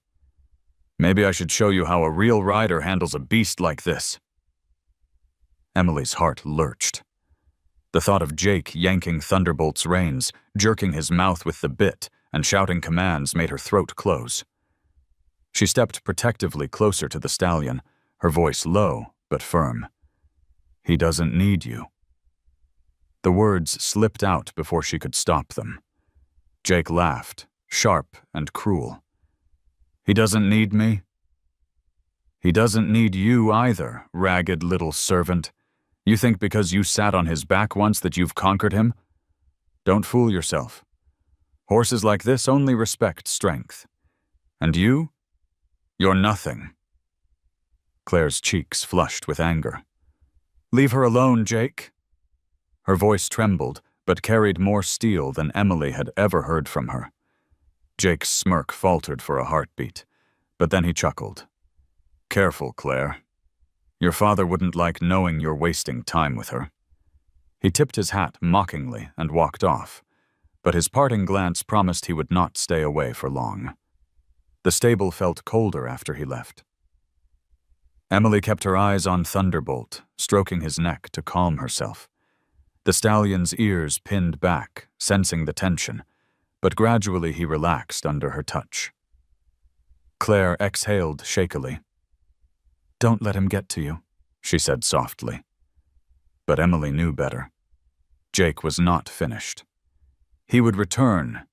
"Maybe I should show you how a real rider handles a beast like this." Emily's heart lurched. The thought of Jake yanking Thunderbolt's reins, jerking his mouth with the bit, and shouting commands made her throat close. She stepped protectively closer to the stallion, her voice low but firm. "He doesn't need you." The words slipped out before she could stop them. Jake laughed, sharp and cruel. "He doesn't need me?" "He doesn't need you either, ragged little servant. You think because you sat on his back once that you've conquered him? Don't fool yourself. Horses like this only respect strength. And you? You're nothing." Claire's cheeks flushed with anger. "Leave her alone, Jake." Her voice trembled, but carried more steel than Emily had ever heard from her. Jake's smirk faltered for a heartbeat, but then he chuckled. "Careful, Claire. Your father wouldn't like knowing you're wasting time with her." He tipped his hat mockingly and walked off, but his parting glance promised he would not stay away for long. The stable felt colder after he left. Emily kept her eyes on Thunderbolt, stroking his neck to calm herself. The stallion's ears pinned back, sensing the tension, but gradually he relaxed under her touch. Claire exhaled shakily. "Don't let him get to you," she said softly. But Emily knew better. Jake was not finished. He would return,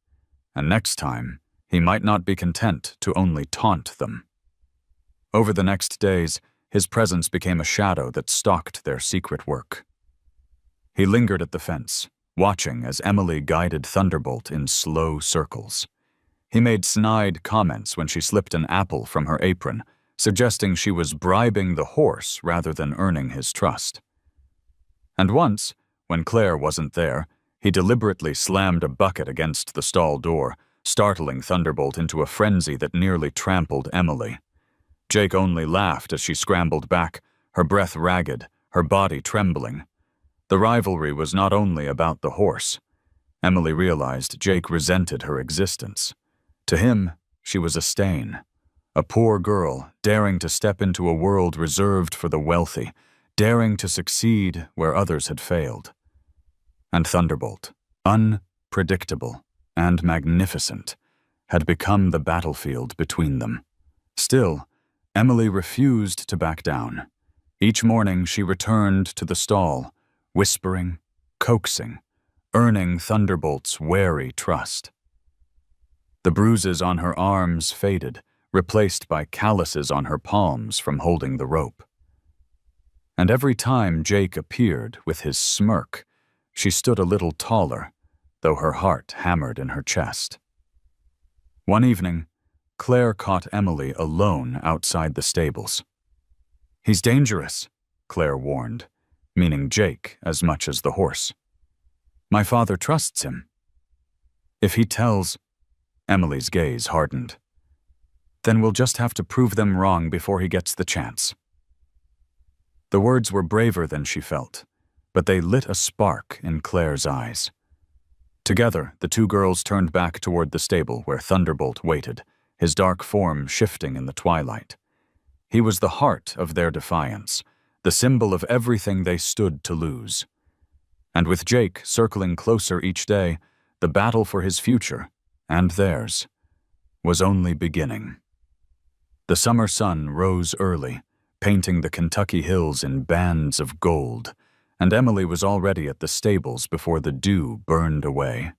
and next time, he might not be content to only taunt them. Over the next days, his presence became a shadow that stalked their secret work. He lingered at the fence, watching as Emily guided Thunderbolt in slow circles. He made snide comments when she slipped an apple from her apron, suggesting she was bribing the horse rather than earning his trust. And once, when Claire wasn't there, he deliberately slammed a bucket against the stall door, startling Thunderbolt into a frenzy that nearly trampled Emily. Jake only laughed as she scrambled back, her breath ragged, her body trembling. The rivalry was not only about the horse. Emily realized Jake resented her existence. To him, she was a stain. A poor girl daring to step into a world reserved for the wealthy, daring to succeed where others had failed. And Thunderbolt, unpredictable and magnificent, had become the battlefield between them. Still, Emily refused to back down. Each morning she returned to the stall, whispering, coaxing, earning Thunderbolt's wary trust. The bruises on her arms faded, replaced by calluses on her palms from holding the rope. And every time Jake appeared with his smirk, she stood a little taller, though her heart hammered in her chest. One evening, Claire caught Emily alone outside the stables. "He's dangerous," Claire warned, meaning Jake as much as the horse. "My father trusts him." "If he tells—" Emily's gaze hardened. "Then we'll just have to prove them wrong before he gets the chance." The words were braver than she felt, but they lit a spark in Claire's eyes. Together, the two girls turned back toward the stable where Thunderbolt waited, his dark form shifting in the twilight. He was the heart of their defiance, the symbol of everything they stood to lose. And with Jake circling closer each day, the battle for his future, and theirs, was only beginning. The summer sun rose early, painting the Kentucky hills in bands of gold, and Emily was already at the stables before the dew burned away.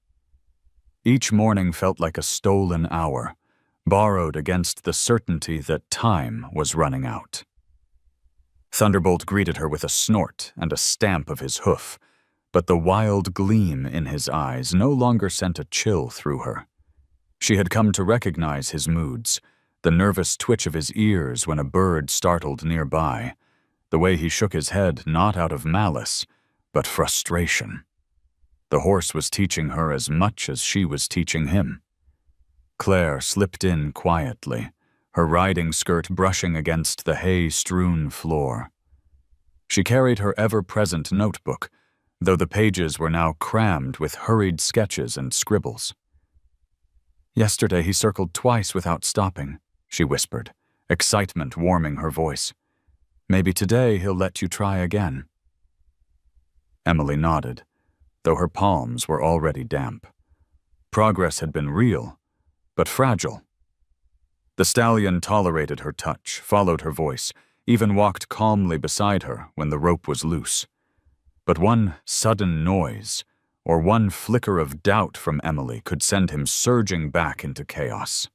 Each morning felt like a stolen hour, borrowed against the certainty that time was running out. Thunderbolt greeted her with a snort and a stamp of his hoof, but the wild gleam in his eyes no longer sent a chill through her. She had come to recognize his moods, the nervous twitch of his ears when a bird startled nearby, the way he shook his head not out of malice, but frustration. The horse was teaching her as much as she was teaching him. Claire slipped in quietly, her riding skirt brushing against the hay-strewn floor. She carried her ever-present notebook, though the pages were now crammed with hurried sketches and scribbles. "Yesterday he circled twice without stopping," she whispered, excitement warming her voice. "Maybe today he'll let you try again." Emily nodded, though her palms were already damp. Progress had been real, but fragile. The stallion tolerated her touch, followed her voice, even walked calmly beside her when the rope was loose. But one sudden noise, or one flicker of doubt from Emily, could send him surging back into chaos.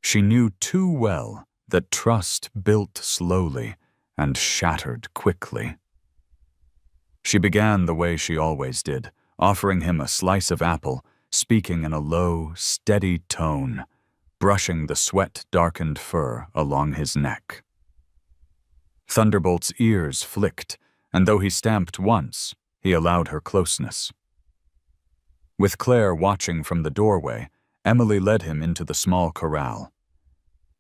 She knew too well that trust built slowly and shattered quickly. She began the way she always did, offering him a slice of apple, speaking in a low, steady tone, brushing the sweat-darkened fur along his neck. Thunderbolt's ears flicked, and though he stamped once, he allowed her closeness. With Claire watching from the doorway, Emily led him into the small corral.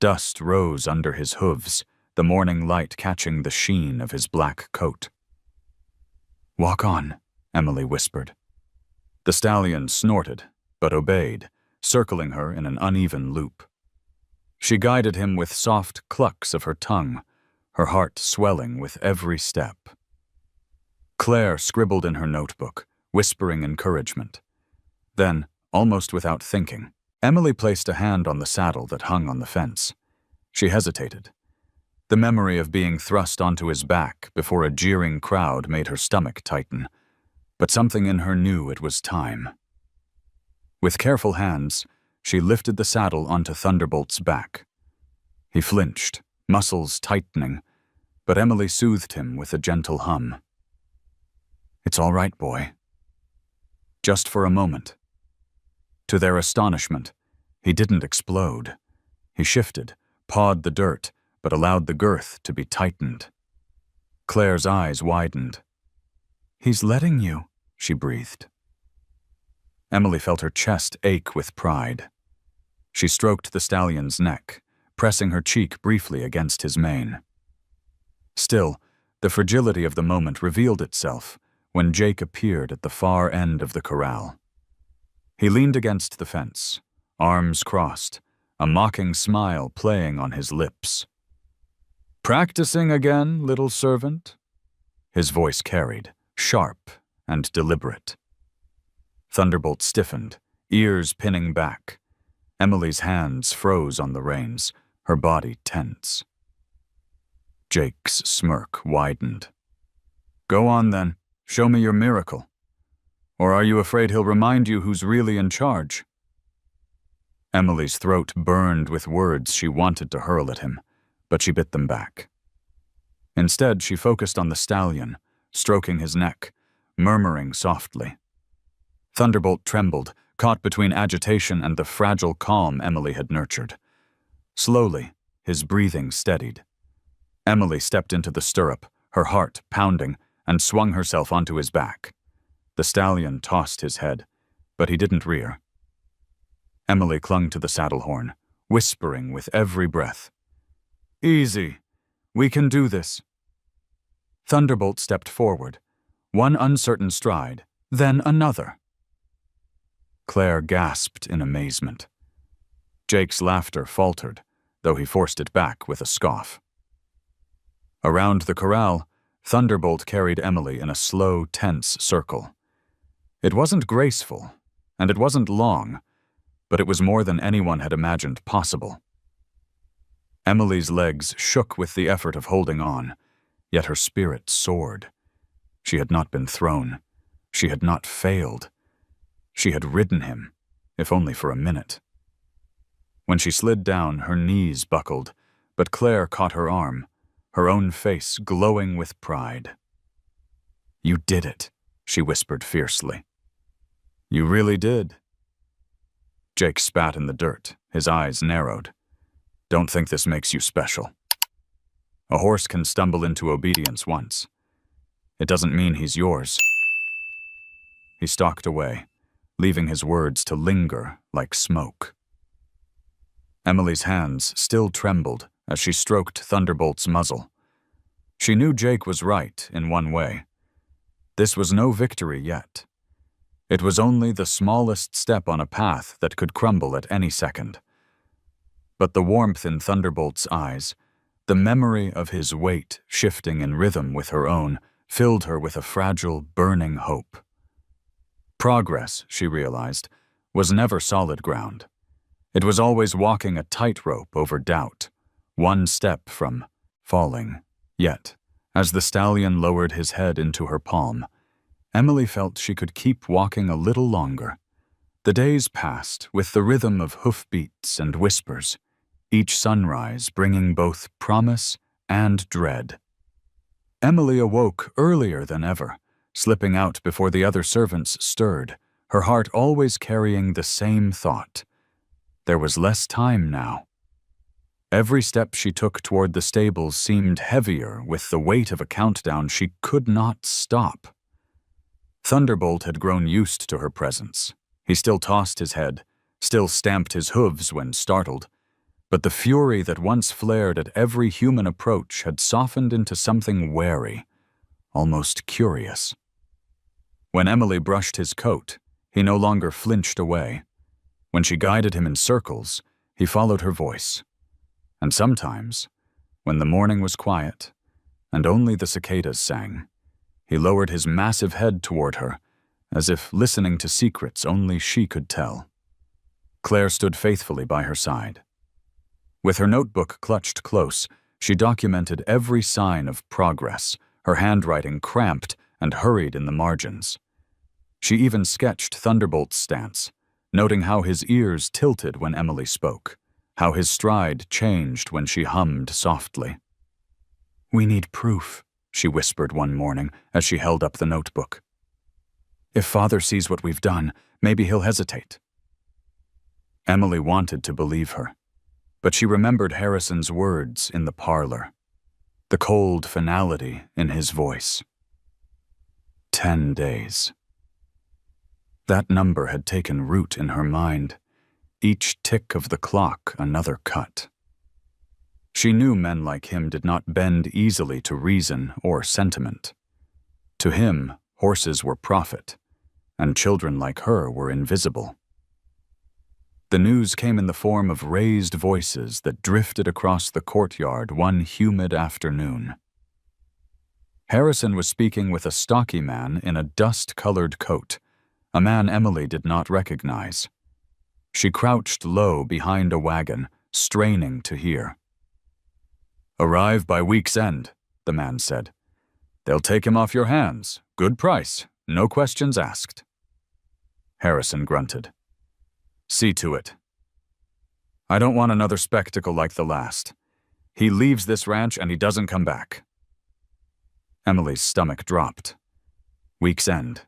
Dust rose under his hooves, the morning light catching the sheen of his black coat. "Walk on," Emily whispered. The stallion snorted, but obeyed, circling her in an uneven loop. She guided him with soft clucks of her tongue, her heart swelling with every step. Claire scribbled in her notebook, whispering encouragement. Then, almost without thinking, Emily placed a hand on the saddle that hung on the fence. She hesitated. The memory of being thrust onto his back before a jeering crowd made her stomach tighten, but something in her knew it was time. With careful hands, she lifted the saddle onto Thunderbolt's back. He flinched, muscles tightening, but Emily soothed him with a gentle hum. "It's all right, boy." Just for a moment. To their astonishment, he didn't explode. He shifted, pawed the dirt, but allowed the girth to be tightened. Claire's eyes widened. "He's letting you," she breathed. Emily felt her chest ache with pride. She stroked the stallion's neck, pressing her cheek briefly against his mane. Still, the fragility of the moment revealed itself when Jake appeared at the far end of the corral. He leaned against the fence, arms crossed, a mocking smile playing on his lips. "Practicing again, little servant?" His voice carried, sharp and deliberate. Thunderbolt stiffened, ears pinning back. Emily's hands froze on the reins, her body tense. Jake's smirk widened. "Go on then, show me your miracle. Or are you afraid he'll remind you who's really in charge?" Emily's throat burned with words she wanted to hurl at him, but she bit them back. Instead, she focused on the stallion, stroking his neck, murmuring softly. Thunderbolt trembled, caught between agitation and the fragile calm Emily had nurtured. Slowly, his breathing steadied. Emily stepped into the stirrup, her heart pounding, and swung herself onto his back. The stallion tossed his head, but he didn't rear. Emily clung to the saddle horn, whispering with every breath. "Easy. We can do this." Thunderbolt stepped forward, one uncertain stride, then another. Claire gasped in amazement. Jake's laughter faltered, though he forced it back with a scoff. Around the corral, Thunderbolt carried Emily in a slow, tense circle. It wasn't graceful, and it wasn't long, but it was more than anyone had imagined possible. Emily's legs shook with the effort of holding on, yet her spirit soared. She had not been thrown. She had not failed. She had ridden him, if only for a minute. When she slid down, her knees buckled, but Claire caught her arm, her own face glowing with pride. "You did it," she whispered fiercely. "You really did." Jake spat in the dirt, his eyes narrowed. "Don't think this makes you special. A horse can stumble into obedience once. It doesn't mean he's yours." He stalked away, leaving his words to linger like smoke. Emily's hands still trembled as she stroked Thunderbolt's muzzle. She knew Jake was right in one way. This was no victory yet. It was only the smallest step on a path that could crumble at any second. But the warmth in Thunderbolt's eyes, the memory of his weight shifting in rhythm with her own, filled her with a fragile, burning hope. Progress, she realized, was never solid ground. It was always walking a tightrope over doubt, one step from falling. Yet, as the stallion lowered his head into her palm, Emily felt she could keep walking a little longer. The days passed with the rhythm of hoofbeats and whispers, each sunrise bringing both promise and dread. Emily awoke earlier than ever, slipping out before the other servants stirred, her heart always carrying the same thought. There was less time now. Every step she took toward the stables seemed heavier with the weight of a countdown she could not stop. Thunderbolt had grown used to her presence. He still tossed his head, still stamped his hooves when startled, but the fury that once flared at every human approach had softened into something wary, almost curious. When Emily brushed his coat, he no longer flinched away. When she guided him in circles, he followed her voice. And sometimes, when the morning was quiet and only the cicadas sang, he lowered his massive head toward her, as if listening to secrets only she could tell. Claire stood faithfully by her side. With her notebook clutched close, she documented every sign of progress, her handwriting cramped and hurried in the margins. She even sketched Thunderbolt's stance, noting how his ears tilted when Emily spoke, how his stride changed when she hummed softly. "We need proof," she whispered one morning as she held up the notebook. "If Father sees what we've done, maybe he'll hesitate." Emily wanted to believe her, but she remembered Harrison's words in the parlor, the cold finality in his voice. 10 days. That number had taken root in her mind, each tick of the clock another cut. She knew men like him did not bend easily to reason or sentiment. To him, horses were profit, and children like her were invisible. The news came in the form of raised voices that drifted across the courtyard one humid afternoon. Harrison was speaking with a stocky man in a dust-colored coat, a man Emily did not recognize. She crouched low behind a wagon, straining to hear. "Arrive by week's end," the man said. "They'll take him off your hands. Good price. No questions asked." Harrison grunted. "See to it. I don't want another spectacle like the last. He leaves this ranch and he doesn't come back." Emily's stomach dropped. Week's end.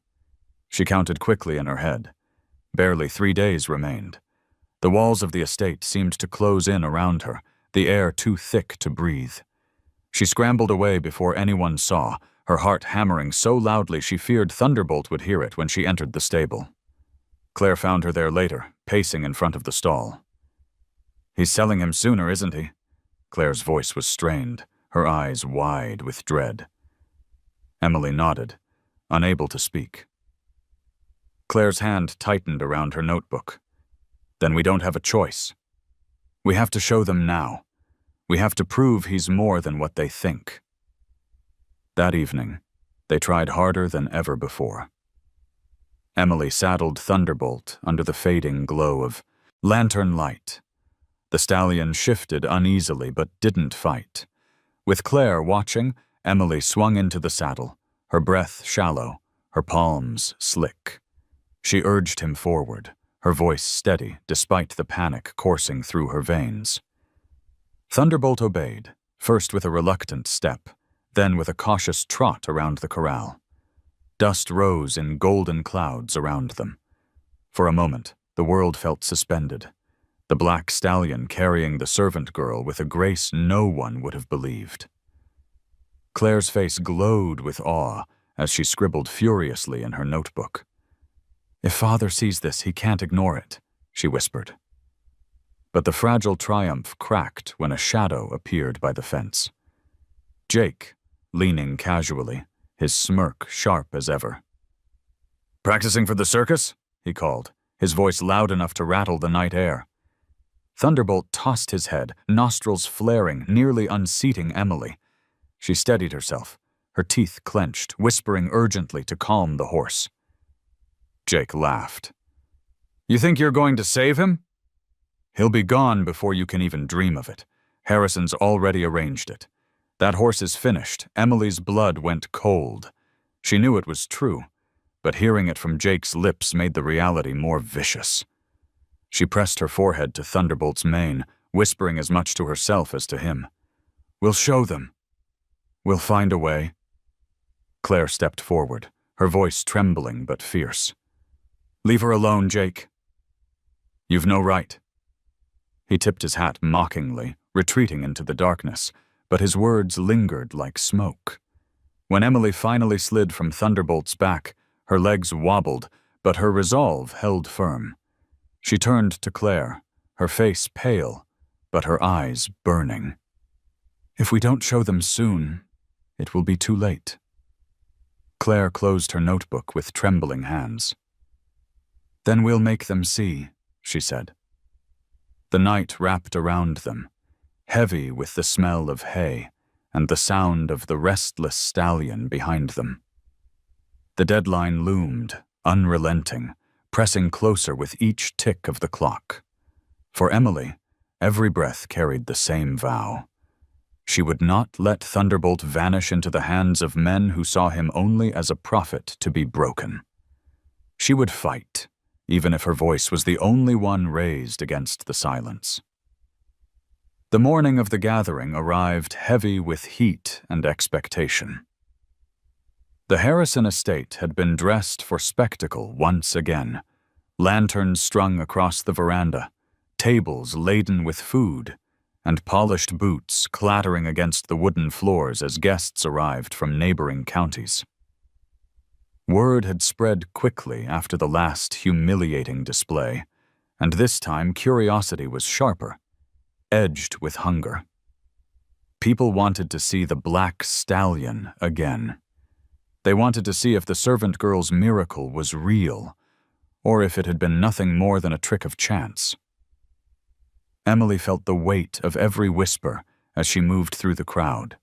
She counted quickly in her head. Barely 3 days remained. The walls of the estate seemed to close in around her, the air too thick to breathe. She scrambled away before anyone saw, her heart hammering so loudly she feared Thunderbolt would hear it when she entered the stable. Claire found her there later, pacing in front of the stall. "He's selling him sooner, isn't he?" Claire's voice was strained, her eyes wide with dread. Emily nodded, unable to speak. Claire's hand tightened around her notebook. "Then we don't have a choice. We have to show them now. We have to prove he's more than what they think." That evening, they tried harder than ever before. Emily saddled Thunderbolt under the fading glow of lantern light. The stallion shifted uneasily but didn't fight. With Claire watching, Emily swung into the saddle, her breath shallow, her palms slick. She urged him forward, her voice steady despite the panic coursing through her veins. Thunderbolt obeyed, first with a reluctant step, then with a cautious trot around the corral. Dust rose in golden clouds around them. For a moment, the world felt suspended, the black stallion carrying the servant girl with a grace no one would have believed. Claire's face glowed with awe as she scribbled furiously in her notebook. "If Father sees this, he can't ignore it," she whispered. But the fragile triumph cracked when a shadow appeared by the fence. Jake, leaning casually, his smirk sharp as ever. "Practicing for the circus?" he called, his voice loud enough to rattle the night air. Thunderbolt tossed his head, nostrils flaring, nearly unseating Emily. She steadied herself, her teeth clenched, whispering urgently to calm the horse. Jake laughed. "You think you're going to save him? He'll be gone before you can even dream of it. Harrison's already arranged it. That horse is finished." Emily's blood went cold. She knew it was true, but hearing it from Jake's lips made the reality more vicious. She pressed her forehead to Thunderbolt's mane, whispering as much to herself as to him. "We'll show them. We'll find a way." Claire stepped forward, her voice trembling but fierce. "Leave her alone, Jake. You've no right." He tipped his hat mockingly, retreating into the darkness, but his words lingered like smoke. When Emily finally slid from Thunderbolt's back, her legs wobbled, but her resolve held firm. She turned to Claire, her face pale, but her eyes burning. "If we don't show them soon, it will be too late." Claire closed her notebook with trembling hands. "Then we'll make them see," she said. The night wrapped around them, heavy with the smell of hay and the sound of the restless stallion behind them. The deadline loomed, unrelenting, pressing closer with each tick of the clock. For Emily, every breath carried the same vow. She would not let Thunderbolt vanish into the hands of men who saw him only as a prophet to be broken. She would fight, even if her voice was the only one raised against the silence. The morning of the gathering arrived heavy with heat and expectation. The Harrison estate had been dressed for spectacle once again. Lanterns strung across the veranda, tables laden with food, and polished boots clattering against the wooden floors as guests arrived from neighboring counties. Word had spread quickly after the last humiliating display, and this time curiosity was sharper, edged with hunger. People wanted to see the black stallion again. They wanted to see if the servant girl's miracle was real, or if it had been nothing more than a trick of chance. Emily felt the weight of every whisper as she moved through the crowd.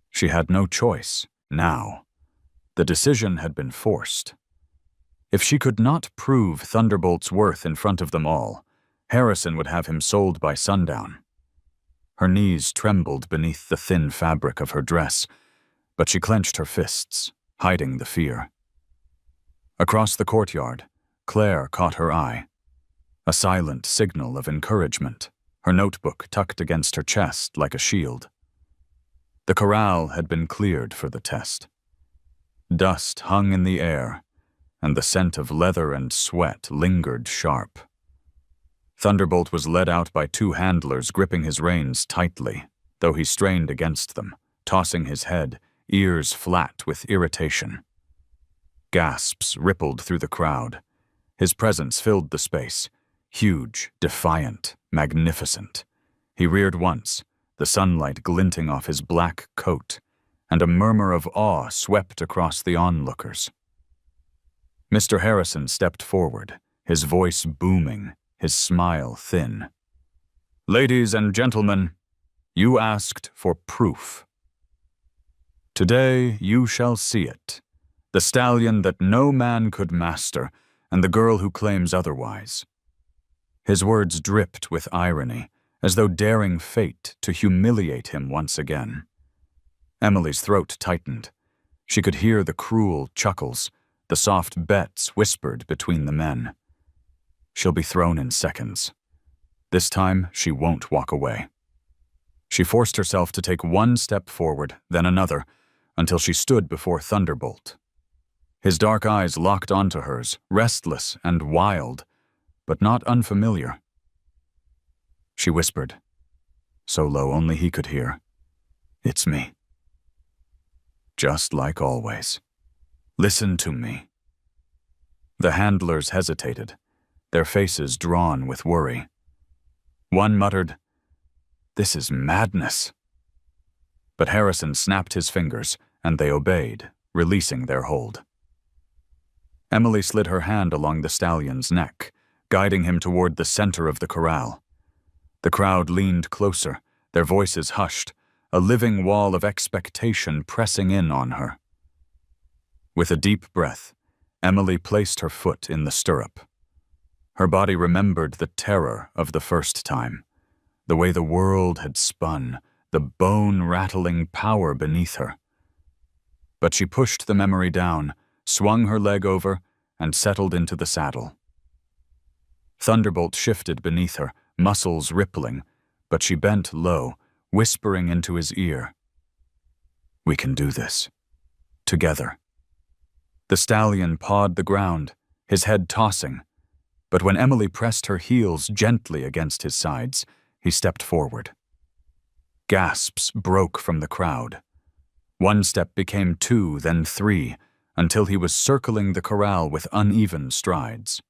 She had no choice, now. The decision had been forced. If she could not prove Thunderbolt's worth in front of them all, Harrison would have him sold by sundown. Her knees trembled beneath the thin fabric of her dress, but she clenched her fists, hiding the fear. Across the courtyard, Claire caught her eye. A silent signal of encouragement, her notebook tucked against her chest like a shield. The corral had been cleared for the test. Dust hung in the air, and the scent of leather and sweat lingered sharp. Thunderbolt was led out by two handlers gripping his reins tightly, though he strained against them, tossing his head, ears flat with irritation. Gasps rippled through the crowd. His presence filled the space, huge, defiant, magnificent. He reared once, the sunlight glinting off his black coat, and a murmur of awe swept across the onlookers. Mr. Harrison stepped forward, his voice booming, his smile thin. "Ladies and gentlemen, you asked for proof. Today you shall see it, the stallion that no man could master, and the girl who claims otherwise." His words dripped with irony, as though daring fate to humiliate him once again. Emily's throat tightened. She could hear the cruel chuckles, the soft bets whispered between the men. She'll be thrown in seconds. This time, she won't walk away. She forced herself to take one step forward, then another, until she stood before Thunderbolt. His dark eyes locked onto hers, restless and wild, but not unfamiliar. She whispered, so low only he could hear, "It's me." Just like always. "Listen to me." The handlers hesitated, their faces drawn with worry. One muttered, "This is madness." But Harrison snapped his fingers, and they obeyed, releasing their hold. Emily slid her hand along the stallion's neck, guiding him toward the center of the corral. The crowd leaned closer, their voices hushed, a living wall of expectation pressing in on her. With a deep breath, Emily placed her foot in the stirrup. Her body remembered the terror of the first time, the way the world had spun, the bone-rattling power beneath her. But she pushed the memory down, swung her leg over, and settled into the saddle. Thunderbolt shifted beneath her, muscles rippling, but she bent low, whispering into his ear, "We can do this. Together." The stallion pawed the ground, his head tossing, but when Emily pressed her heels gently against his sides, he stepped forward. Gasps broke from the crowd. One step became two, then three, until he was circling the corral with uneven strides.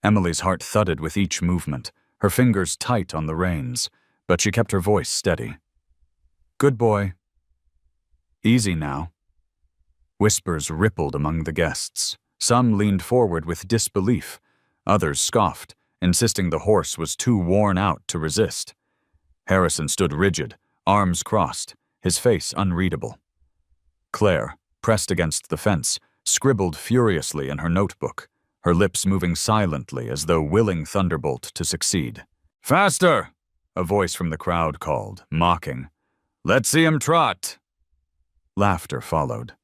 Emily's heart thudded with each movement, her fingers tight on the reins, but she kept her voice steady. "Good boy. Easy now." Whispers rippled among the guests. Some leaned forward with disbelief. Others scoffed, insisting the horse was too worn out to resist. Harrison stood rigid, arms crossed, his face unreadable. Claire, pressed against the fence, scribbled furiously in her notebook, her lips moving silently as though willing Thunderbolt to succeed. "Faster!" a voice from the crowd called, mocking. "Let's see him trot!" Laughter followed.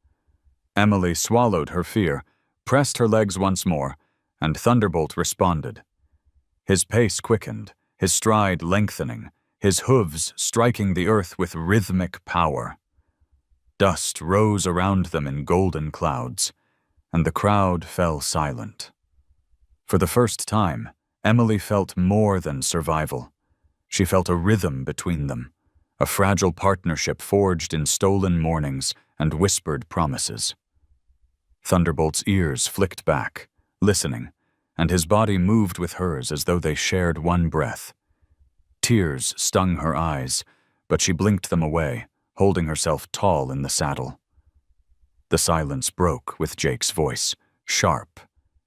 Emily swallowed her fear, pressed her legs once more, and Thunderbolt responded. His pace quickened, his stride lengthening, his hooves striking the earth with rhythmic power. Dust rose around them in golden clouds, and the crowd fell silent. For the first time, Emily felt more than survival. She felt a rhythm between them, a fragile partnership forged in stolen mornings and whispered promises. Thunderbolt's ears flicked back, listening, and his body moved with hers as though they shared one breath. Tears stung her eyes, but she blinked them away, holding herself tall in the saddle. The silence broke with Jake's voice, sharp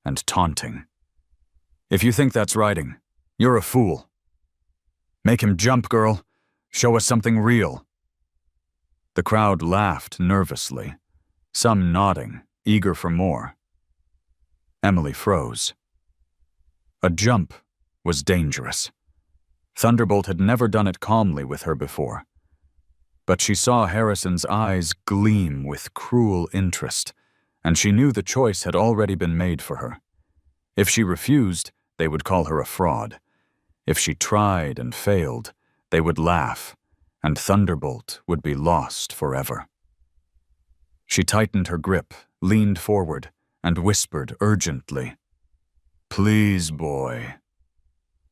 and taunting. "If you think that's riding, you're a fool. Make him jump, girl. Show us something real." The crowd laughed nervously, some nodding, eager for more. Emily froze. A jump was dangerous. Thunderbolt had never done it calmly with her before. But she saw Harrison's eyes gleam with cruel interest, and she knew the choice had already been made for her. If she refused, they would call her a fraud. If she tried and failed, they would laugh, and Thunderbolt would be lost forever. She tightened her grip, leaned forward, and whispered urgently, "Please, boy.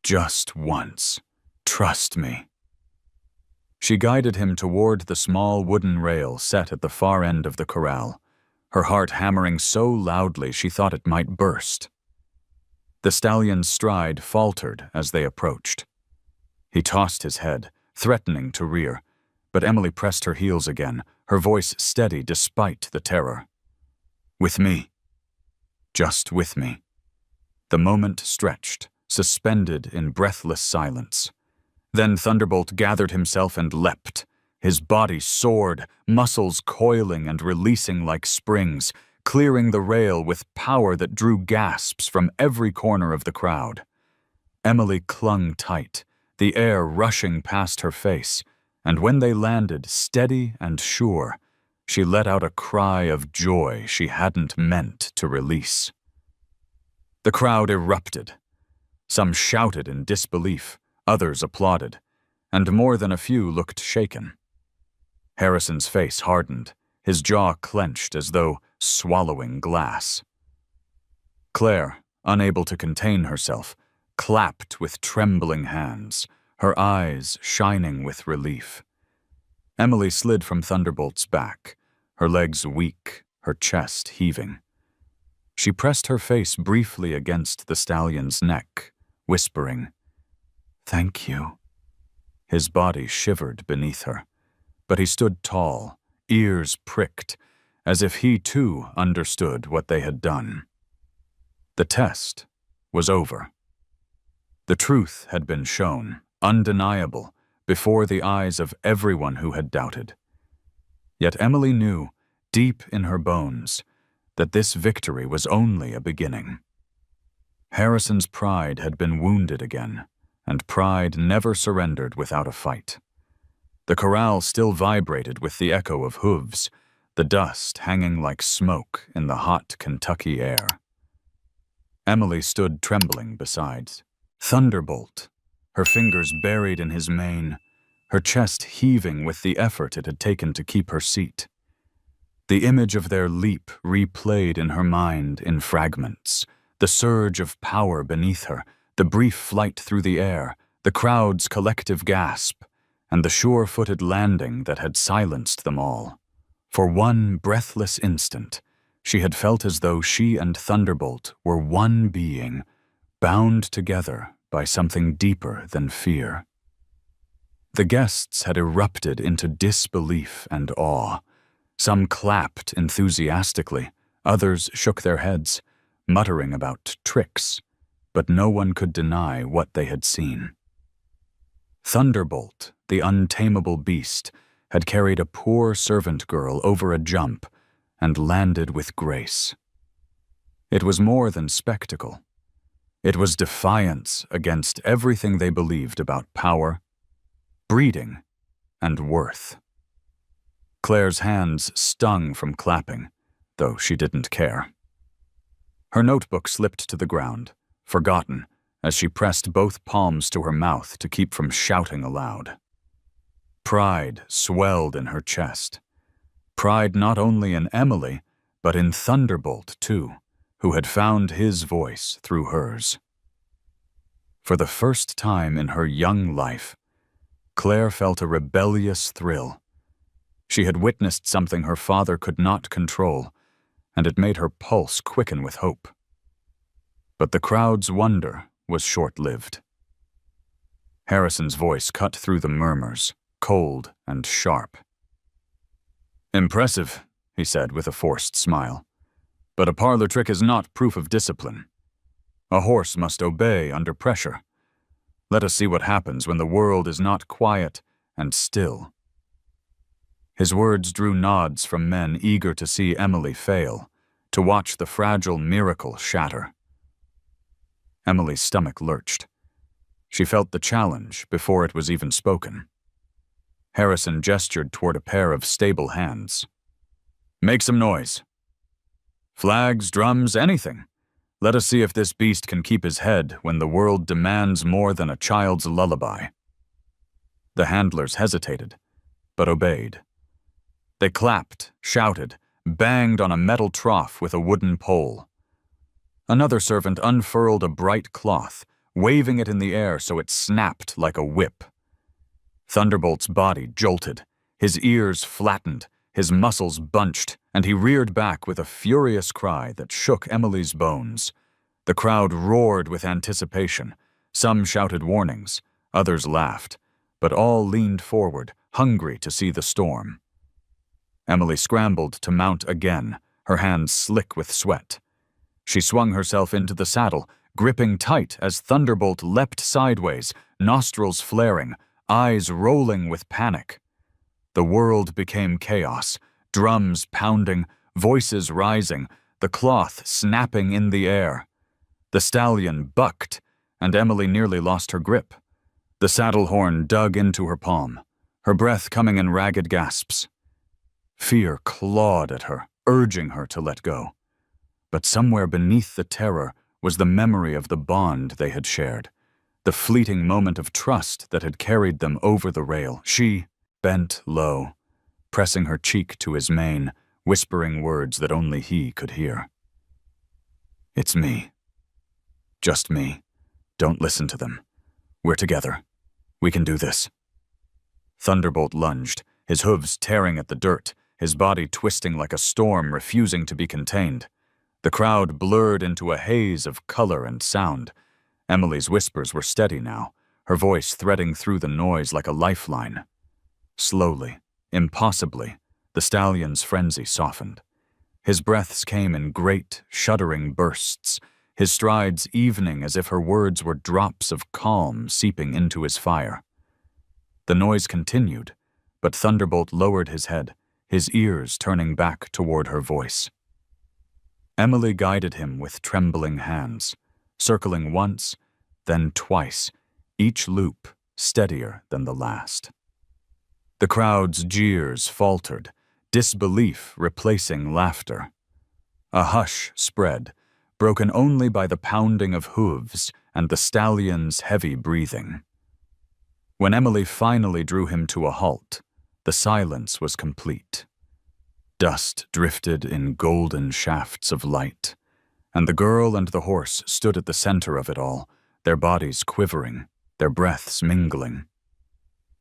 Just once. Trust me." She guided him toward the small wooden rail set at the far end of the corral, her heart hammering so loudly she thought it might burst. The stallion's stride faltered as they approached. He tossed his head, threatening to rear, but Emily pressed her heels again, her voice steady despite the terror. "With me. Just with me." The moment stretched, suspended in breathless silence. Then Thunderbolt gathered himself and leapt. His body soared, muscles coiling and releasing like springs, clearing the rail with power that drew gasps from every corner of the crowd. Emily clung tight, the air rushing past her face, and when they landed, steady and sure, she let out a cry of joy she hadn't meant to release. The crowd erupted. Some shouted in disbelief, others applauded, and more than a few looked shaken. Harrison's face hardened, his jaw clenched as though swallowing glass. Claire, unable to contain herself, clapped with trembling hands, her eyes shining with relief. Emily slid from Thunderbolt's back, her legs weak, her chest heaving. She pressed her face briefly against the stallion's neck, whispering, "Thank you." His body shivered beneath her, but he stood tall, ears pricked, as if he too understood what they had done. The test was over. The truth had been shown, undeniable, before the eyes of everyone who had doubted. Yet Emily knew, deep in her bones, that this victory was only a beginning. Harrison's pride had been wounded again, and pride never surrendered without a fight. The corral still vibrated with the echo of hooves, the dust hanging like smoke in the hot Kentucky air. Emily stood trembling beside Thunderbolt, her fingers buried in his mane, her chest heaving with the effort it had taken to keep her seat. The image of their leap replayed in her mind in fragments, the surge of power beneath her, the brief flight through the air, the crowd's collective gasp, and the sure-footed landing that had silenced them all. For one breathless instant, she had felt as though she and Thunderbolt were one being, bound together by something deeper than fear. The guests had erupted into disbelief and awe. Some clapped enthusiastically, others shook their heads, muttering about tricks, but no one could deny what they had seen. Thunderbolt, the untamable beast, had carried a poor servant girl over a jump and landed with grace. It was more than spectacle. It was defiance against everything they believed about power, breeding, and worth. Claire's hands stung from clapping, though she didn't care. Her notebook slipped to the ground, forgotten, as she pressed both palms to her mouth to keep from shouting aloud. Pride swelled in her chest. Pride not only in Emily, but in Thunderbolt, too, who had found his voice through hers. For the first time in her young life, Claire felt a rebellious thrill. She had witnessed something her father could not control, and it made her pulse quicken with hope. But the crowd's wonder was short-lived. Harrison's voice cut through the murmurs, cold and sharp. "Impressive," he said with a forced smile. "But a parlor trick is not proof of discipline. A horse must obey under pressure. Let us see what happens when the world is not quiet and still." His words drew nods from men eager to see Emily fail, to watch the fragile miracle shatter. Emily's stomach lurched. She felt the challenge before it was even spoken. Harrison gestured toward a pair of stable hands. "Make some noise. Flags, drums, anything. Let us see if this beast can keep his head when the world demands more than a child's lullaby." The handlers hesitated, but obeyed. They clapped, shouted, banged on a metal trough with a wooden pole. Another servant unfurled a bright cloth, waving it in the air so it snapped like a whip. Thunderbolt's body jolted, his ears flattened, his muscles bunched, and he reared back with a furious cry that shook Emily's bones. The crowd roared with anticipation. Some shouted warnings, others laughed, but all leaned forward, hungry to see the storm. Emily scrambled to mount again, her hands slick with sweat. She swung herself into the saddle, gripping tight as Thunderbolt leapt sideways, nostrils flaring, eyes rolling with panic. The world became chaos, drums pounding, voices rising, the cloth snapping in the air. The stallion bucked, and Emily nearly lost her grip. The saddle horn dug into her palm, her breath coming in ragged gasps. Fear clawed at her, urging her to let go. But somewhere beneath the terror was the memory of the bond they had shared, the fleeting moment of trust that had carried them over the rail. She bent low, pressing her cheek to his mane, whispering words that only he could hear. "It's me. Just me. Don't listen to them. We're together. We can do this." Thunderbolt lunged, his hooves tearing at the dirt, his body twisting like a storm, refusing to be contained. The crowd blurred into a haze of color and sound. Emily's whispers were steady now, her voice threading through the noise like a lifeline. Slowly, impossibly, the stallion's frenzy softened. His breaths came in great, shuddering bursts, his strides evening as if her words were drops of calm seeping into his fire. The noise continued, but Thunderbolt lowered his head, his ears turning back toward her voice. Emily guided him with trembling hands, circling once, then twice, each loop steadier than the last. The crowd's jeers faltered, disbelief replacing laughter. A hush spread, broken only by the pounding of hooves and the stallion's heavy breathing. When Emily finally drew him to a halt, the silence was complete. Dust drifted in golden shafts of light, and the girl and the horse stood at the center of it all, their bodies quivering, their breaths mingling.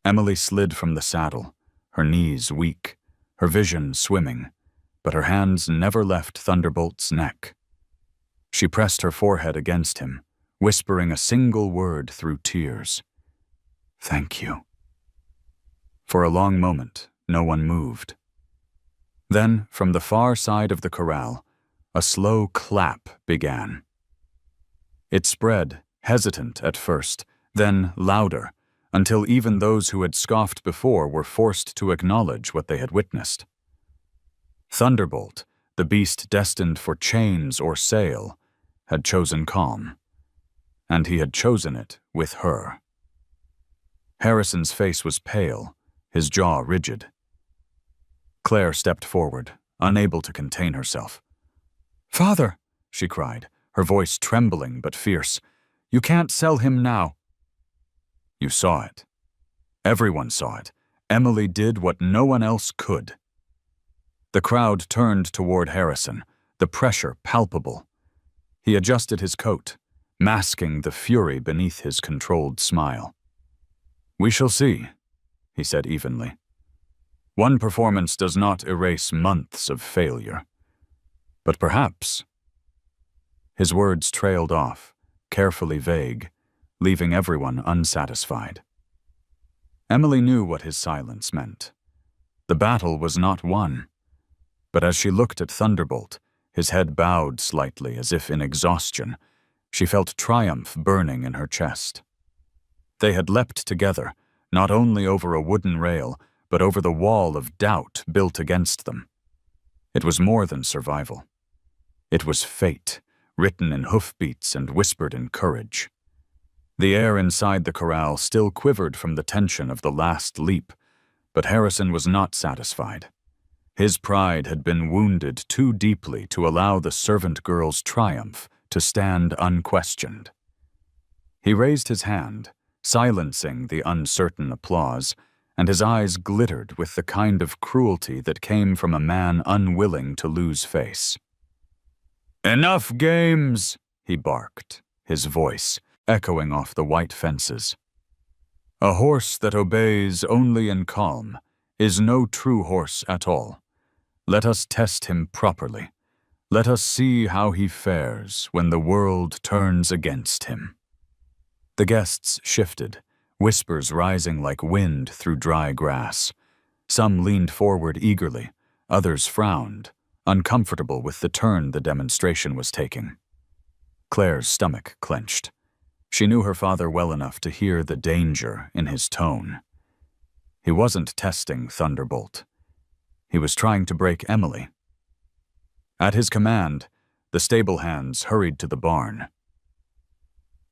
Emily slid from the saddle, her knees weak, her vision swimming, but her hands never left Thunderbolt's neck. She pressed her forehead against him, whispering a single word through tears. "Thank you." For a long moment, no one moved. Then, from the far side of the corral, a slow clap began. It spread, hesitant at first, then louder, until even those who had scoffed before were forced to acknowledge what they had witnessed. Thunderbolt, the beast destined for chains or sale, had chosen calm, and he had chosen it with her. Harrison's face was pale, his jaw rigid. Claire stepped forward, unable to contain herself. "Father," she cried, her voice trembling but fierce, "you can't sell him now." You saw it. Everyone saw it. Emily did what no one else could. The crowd turned toward Harrison, the pressure palpable. He adjusted his coat, masking the fury beneath his controlled smile. "We shall see," he said evenly. "One performance does not erase months of failure. But perhaps—" His words trailed off, carefully vague, leaving everyone unsatisfied. Emily knew what his silence meant. The battle was not won. But as she looked at Thunderbolt, his head bowed slightly as if in exhaustion, she felt triumph burning in her chest. They had leapt together, not only over a wooden rail, but over the wall of doubt built against them. It was more than survival. It was fate, written in hoofbeats and whispered in courage. The air inside the corral still quivered from the tension of the last leap, but Harrison was not satisfied. His pride had been wounded too deeply to allow the servant girl's triumph to stand unquestioned. He raised his hand, silencing the uncertain applause, and his eyes glittered with the kind of cruelty that came from a man unwilling to lose face. "Enough games," he barked, his voice echoing off the white fences. "A horse that obeys only in calm is no true horse at all. Let us test him properly. Let us see how he fares when the world turns against him." The guests shifted, whispers rising like wind through dry grass. Some leaned forward eagerly, others frowned, uncomfortable with the turn the demonstration was taking. Claire's stomach clenched. She knew her father well enough to hear the danger in his tone. He wasn't testing Thunderbolt. He was trying to break Emily. At his command, the stable hands hurried to the barn.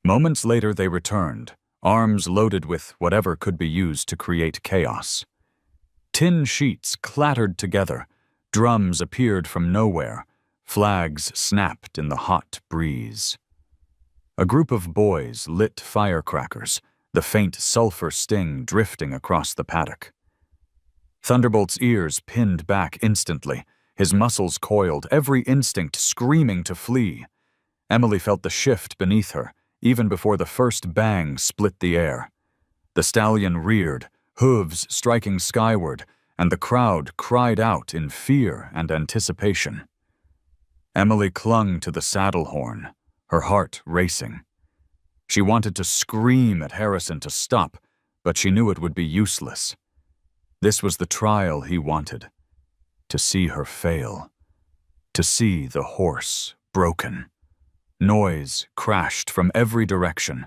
Moments later they returned, arms loaded with whatever could be used to create chaos. Tin sheets clattered together, drums appeared from nowhere, flags snapped in the hot breeze. A group of boys lit firecrackers, the faint sulfur sting drifting across the paddock. Thunderbolt's ears pinned back instantly, his muscles coiled, every instinct screaming to flee. Emily felt the shift beneath her, even before the first bang split the air. The stallion reared, hooves striking skyward, and the crowd cried out in fear and anticipation. Emily clung to the saddle horn, her heart racing. She wanted to scream at Harrison to stop, but she knew it would be useless. This was the trial he wanted, to see her fail, to see the horse broken. Noise crashed from every direction,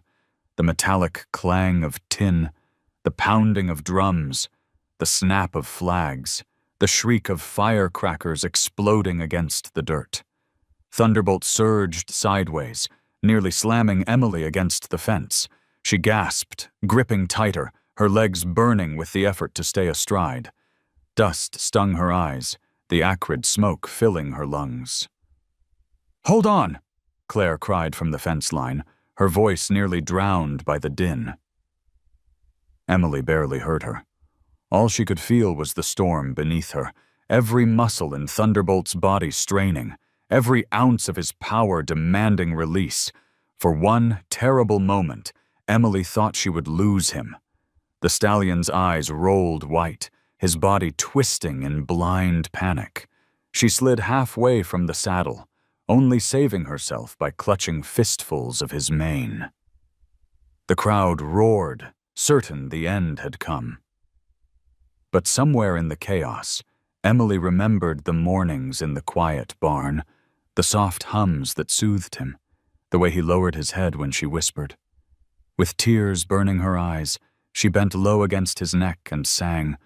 the metallic clang of tin, the pounding of drums, the snap of flags, the shriek of firecrackers exploding against the dirt. Thunderbolt surged sideways, nearly slamming Emily against the fence. She gasped, gripping tighter, her legs burning with the effort to stay astride. Dust stung her eyes, the acrid smoke filling her lungs. "Hold on!" Claire cried from the fence line, her voice nearly drowned by the din. Emily barely heard her. All she could feel was the storm beneath her, every muscle in Thunderbolt's body straining, every ounce of his power demanding release. For one terrible moment, Emily thought she would lose him. The stallion's eyes rolled white, his body twisting in blind panic. She slid halfway from the saddle, only saving herself by clutching fistfuls of his mane. The crowd roared, certain the end had come. But somewhere in the chaos, Emily remembered the mornings in the quiet barn, the soft hums that soothed him, the way he lowered his head when she whispered. With tears burning her eyes, she bent low against his neck and sang.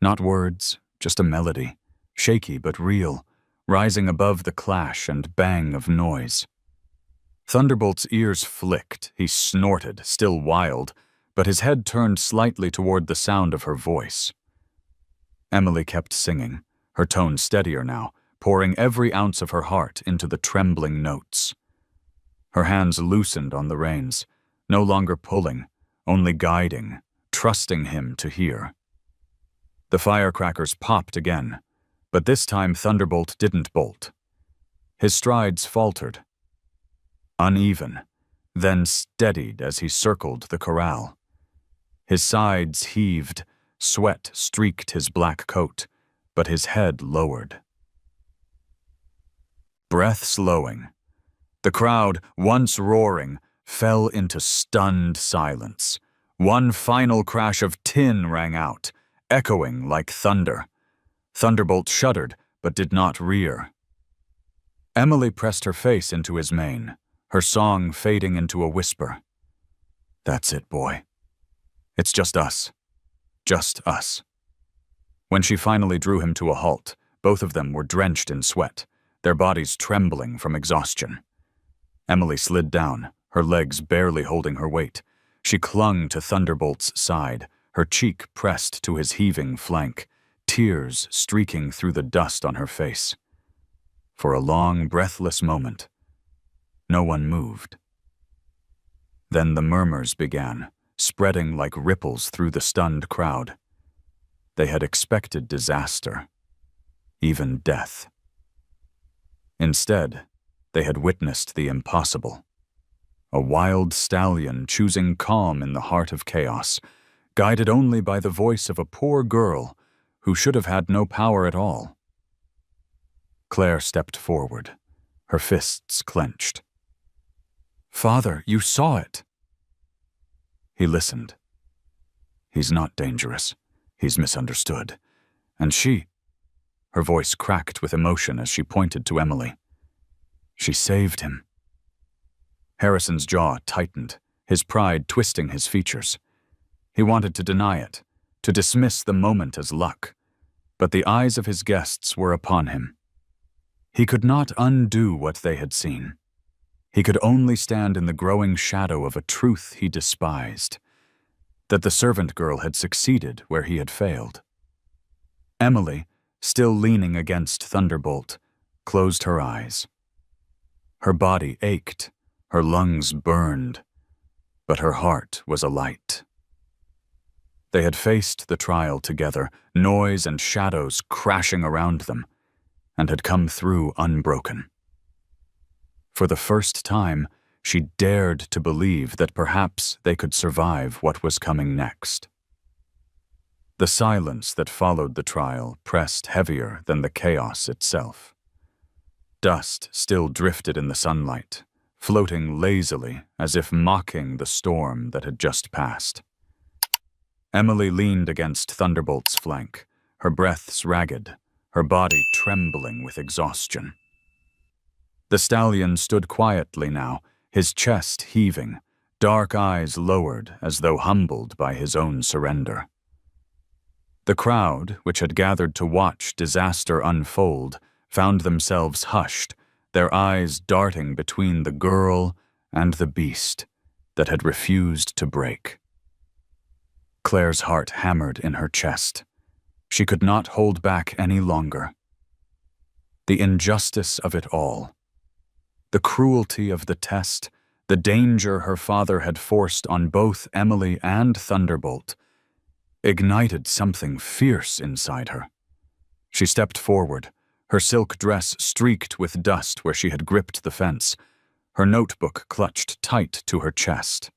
Not words, just a melody, shaky but real, rising above the clash and bang of noise. Thunderbolt's ears flicked, he snorted, still wild, but his head turned slightly toward the sound of her voice. Emily kept singing, her tone steadier now, pouring every ounce of her heart into the trembling notes. Her hands loosened on the reins, no longer pulling, only guiding, trusting him to hear. The firecrackers popped again, but this time Thunderbolt didn't bolt. His strides faltered. Uneven, then steadied as he circled the corral. His sides heaved, sweat streaked his black coat, but his head lowered. Breath slowing. The crowd, once roaring, fell into stunned silence. One final crash of tin rang out, echoing like thunder. Thunderbolt shuddered, but did not rear. Emily pressed her face into his mane, her song fading into a whisper. "That's it, boy. It's just us. Just us." When she finally drew him to a halt, both of them were drenched in sweat, their bodies trembling from exhaustion. Emily slid down, her legs barely holding her weight. She clung to Thunderbolt's side, her cheek pressed to his heaving flank, tears streaking through the dust on her face. For a long, breathless moment, no one moved. Then the murmurs began, spreading like ripples through the stunned crowd. They had expected disaster, even death. Instead, they had witnessed the impossible. A wild stallion choosing calm in the heart of chaos, guided only by the voice of a poor girl who should have had no power at all. Claire stepped forward, her fists clenched. "Father, you saw it." He listened. "He's not dangerous. He's misunderstood. And she—" Her voice cracked with emotion as she pointed to Emily. "She saved him." Harrison's jaw tightened, his pride twisting his features. He wanted to deny it, to dismiss the moment as luck, but the eyes of his guests were upon him. He could not undo what they had seen. He could only stand in the growing shadow of a truth he despised, that the servant girl had succeeded where he had failed. Emily, still leaning against Thunderbolt, closed her eyes. Her body ached, Her lungs burned, but her heart was alight. They had faced the trial together, noise and shadows crashing around them, and had come through unbroken. For the first time, she dared to believe that perhaps they could survive what was coming next. The silence that followed the trial pressed heavier than the chaos itself. Dust still drifted in the sunlight, floating lazily as if mocking the storm that had just passed. Emily leaned against Thunderbolt's flank, her breaths ragged, her body trembling with exhaustion. The stallion stood quietly now, his chest heaving, dark eyes lowered as though humbled by his own surrender. The crowd, which had gathered to watch disaster unfold, found themselves hushed, their eyes darting between the girl and the beast that had refused to break. Claire's heart hammered in her chest. She could not hold back any longer. The injustice of it all, the cruelty of the test, the danger her father had forced on both Emily and Thunderbolt, ignited something fierce inside her. She stepped forward, her silk dress streaked with dust where she had gripped the fence, her notebook clutched tight to her chest.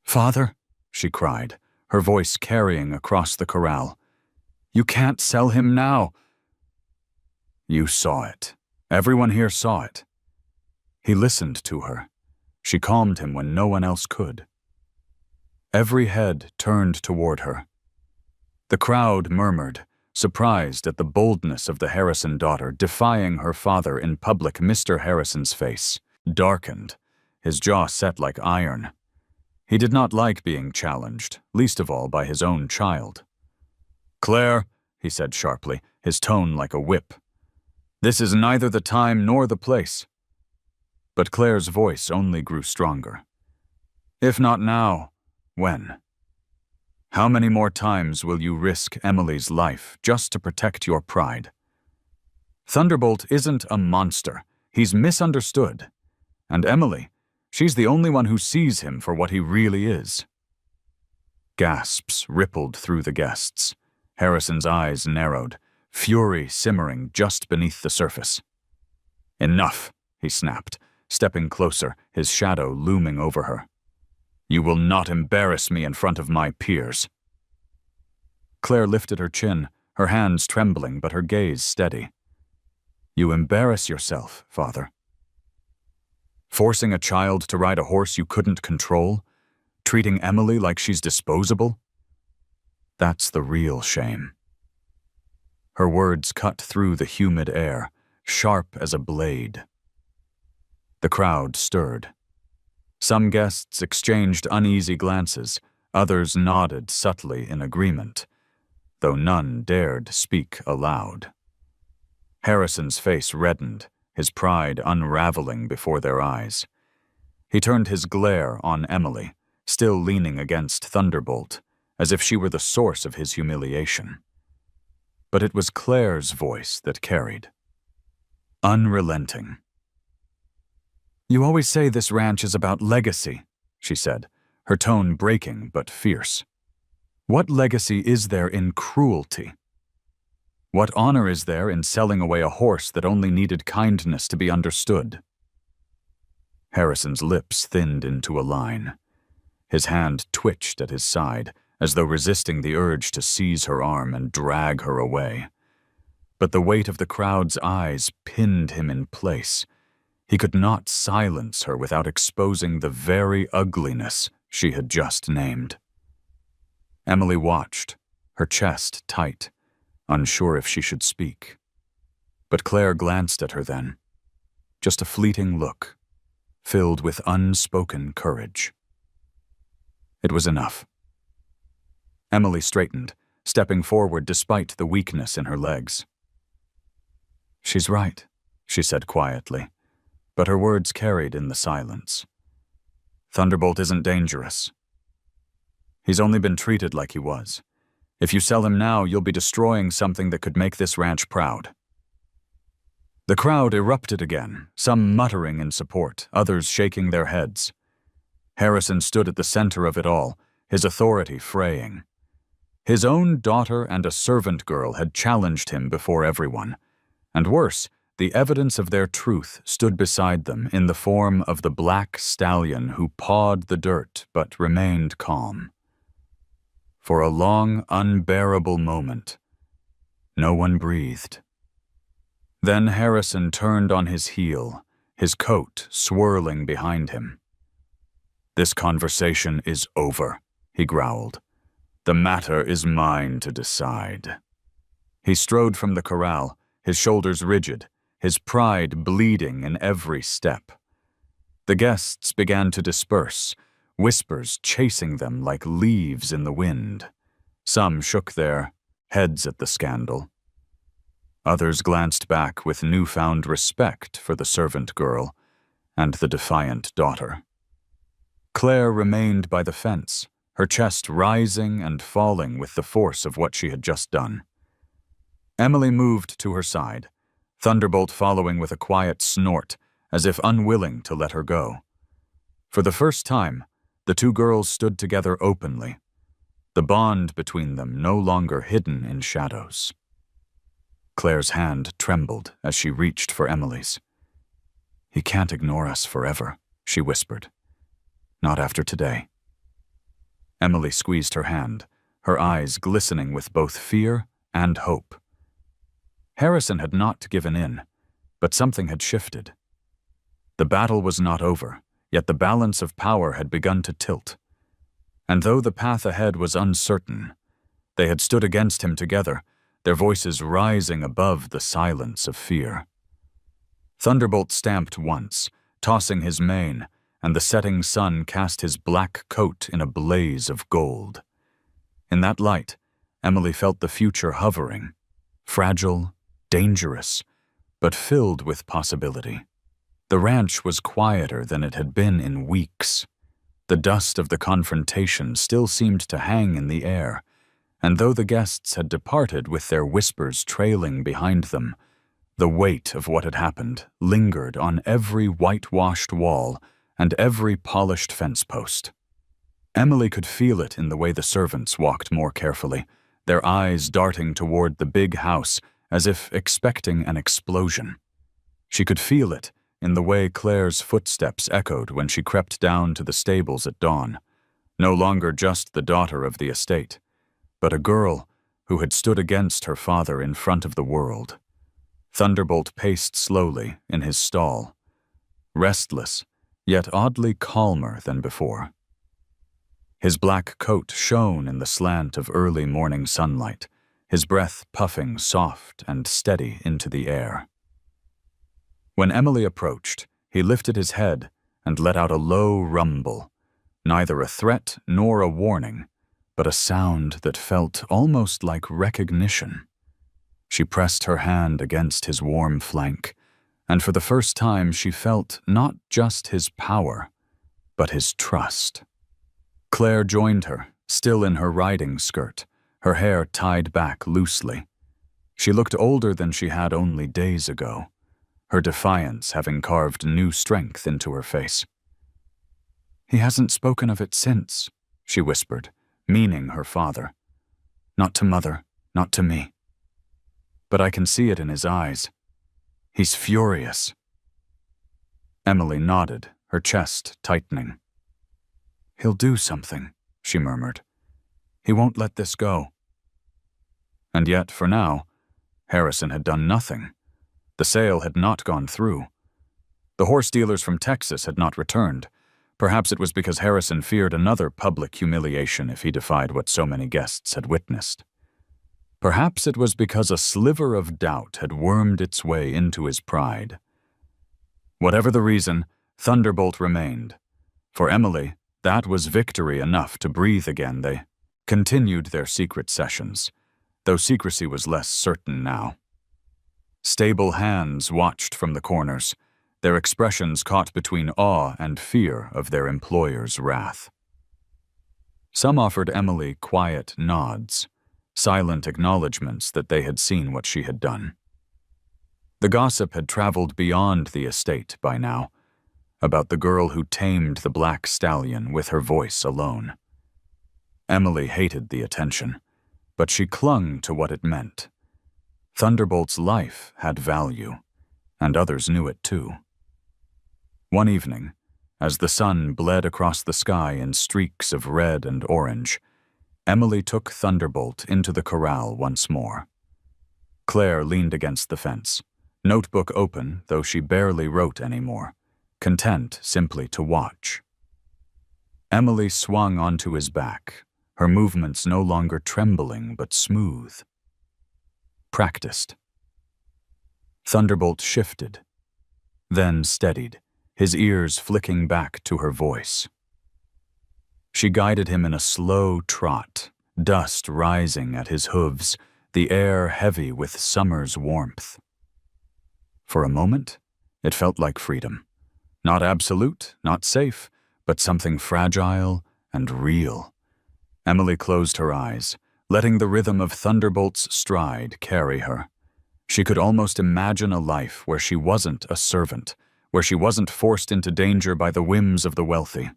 "Father," she cried, her voice carrying across the corral, "you can't sell him now." "You saw it. Everyone here saw it." He listened to her. She calmed him when no one else could. Every head turned toward her. The crowd murmured, surprised at the boldness of the Harrison daughter, defying her father in public. Mr. Harrison's face darkened, his jaw set like iron. He did not like being challenged, least of all by his own child. "Claire," he said sharply, his tone like a whip, "this is neither the time nor the place." But Claire's voice only grew stronger. "If not now, when? How many more times will you risk Emily's life just to protect your pride? Thunderbolt isn't a monster. He's misunderstood. And Emily, she's the only one who sees him for what he really is." Gasps rippled through the guests. Harrison's eyes narrowed, fury simmering just beneath the surface. "Enough," he snapped, stepping closer, his shadow looming over her. "You will not embarrass me in front of my peers." Claire lifted her chin, her hands trembling but her gaze steady. "You embarrass yourself, Father. Forcing a child to ride a horse you couldn't control? Treating Emily like she's disposable? That's the real shame." Her words cut through the humid air, sharp as a blade. The crowd stirred. Some guests exchanged uneasy glances, others nodded subtly in agreement, though none dared speak aloud. Harrison's face reddened, his pride unraveling before their eyes. He turned his glare on Emily, still leaning against Thunderbolt, as if she were the source of his humiliation. But it was Claire's voice that carried. Unrelenting. "You always say this ranch is about legacy," she said, her tone breaking but fierce. "What legacy is there in cruelty? What honor is there in selling away a horse that only needed kindness to be understood?" Harrison's lips thinned into a line. His hand twitched at his side, as though resisting the urge to seize her arm and drag her away. But the weight of the crowd's eyes pinned him in place. He could not silence her without exposing the very ugliness she had just named. Emily watched, her chest tight, unsure if she should speak. But Claire glanced at her then, just a fleeting look, filled with unspoken courage. It was enough. Emily straightened, stepping forward despite the weakness in her legs. "She's right," she said quietly, but her words carried in the silence. "Thunderbolt isn't dangerous. He's only been treated like he was. If you sell him now, you'll be destroying something that could make this ranch proud." The crowd erupted again, some muttering in support, others shaking their heads. Harrison stood at the center of it all, his authority fraying. His own daughter and a servant girl had challenged him before everyone, and worse, the evidence of their truth stood beside them in the form of the black stallion who pawed the dirt but remained calm. For a long, unbearable moment, no one breathed. Then Harrison turned on his heel, his coat swirling behind him. "This conversation is over," he growled. "The matter is mine to decide." He strode from the corral, his shoulders rigid, his pride bleeding in every step. The guests began to disperse, whispers chasing them like leaves in the wind. Some shook their heads at the scandal. Others glanced back with newfound respect for the servant girl and the defiant daughter. Claire remained by the fence, her chest rising and falling with the force of what she had just done. Emily moved to her side, Thunderbolt following with a quiet snort, as if unwilling to let her go. For the first time, the two girls stood together openly, the bond between them no longer hidden in shadows. Claire's hand trembled as she reached for Emily's. "He can't ignore us forever," she whispered. "Not after today." Emily squeezed her hand, her eyes glistening with both fear and hope. Harrison had not given in, but something had shifted. The battle was not over, yet the balance of power had begun to tilt. And though the path ahead was uncertain, they had stood against him together, their voices rising above the silence of fear. Thunderbolt stamped once, tossing his mane, and the setting sun cast his black coat in a blaze of gold. In that light, Emily felt the future hovering, fragile, dangerous, but filled with possibility. The ranch was quieter than it had been in weeks. The dust of the confrontation still seemed to hang in the air, and though the guests had departed with their whispers trailing behind them, the weight of what had happened lingered on every whitewashed wall and every polished fence post. Emily could feel it in the way the servants walked more carefully, their eyes darting toward the big house as if expecting an explosion. She could feel it in the way Claire's footsteps echoed when she crept down to the stables at dawn, no longer just the daughter of the estate, but a girl who had stood against her father in front of the world. Thunderbolt paced slowly in his stall, restless, yet oddly calmer than before. His black coat shone in the slant of early morning sunlight, his breath puffing soft and steady into the air. When Emily approached, he lifted his head and let out a low rumble, neither a threat nor a warning, but a sound that felt almost like recognition. She pressed her hand against his warm flank, and for the first time she felt not just his power, but his trust. Claire joined her, still in her riding skirt, her hair tied back loosely. She looked older than she had only days ago, her defiance having carved new strength into her face. "He hasn't spoken of it since," she whispered, meaning her father. "Not to Mother, not to me. But I can see it in his eyes. He's furious." Emily nodded, her chest tightening. "He'll do something," she murmured. "He won't let this go." And yet, for now, Harrison had done nothing. The sale had not gone through. The horse dealers from Texas had not returned. Perhaps it was because Harrison feared another public humiliation if he defied what so many guests had witnessed. Perhaps it was because a sliver of doubt had wormed its way into his pride. Whatever the reason, Thunderbolt remained. For Emily, that was victory enough to breathe again. They continued their secret sessions, though secrecy was less certain now. Stable hands watched from the corners, their expressions caught between awe and fear of their employer's wrath. Some offered Emily quiet nods, silent acknowledgments that they had seen what she had done. The gossip had traveled beyond the estate by now, about the girl who tamed the black stallion with her voice alone. Emily hated the attention, but she clung to what it meant. Thunderbolt's life had value, and others knew it too. One evening, as the sun bled across the sky in streaks of red and orange, Emily took Thunderbolt into the corral once more. Claire leaned against the fence, notebook open, though she barely wrote anymore, content simply to watch. Emily swung onto his back, her movements no longer trembling but smooth. Practiced. Thunderbolt shifted, then steadied, his ears flicking back to her voice. She guided him in a slow trot, dust rising at his hooves, the air heavy with summer's warmth. For a moment, it felt like freedom. Not absolute, not safe, but something fragile and real. Emily closed her eyes, letting the rhythm of Thunderbolt's stride carry her. She could almost imagine a life where she wasn't a servant, where she wasn't forced into danger by the whims of the wealthy.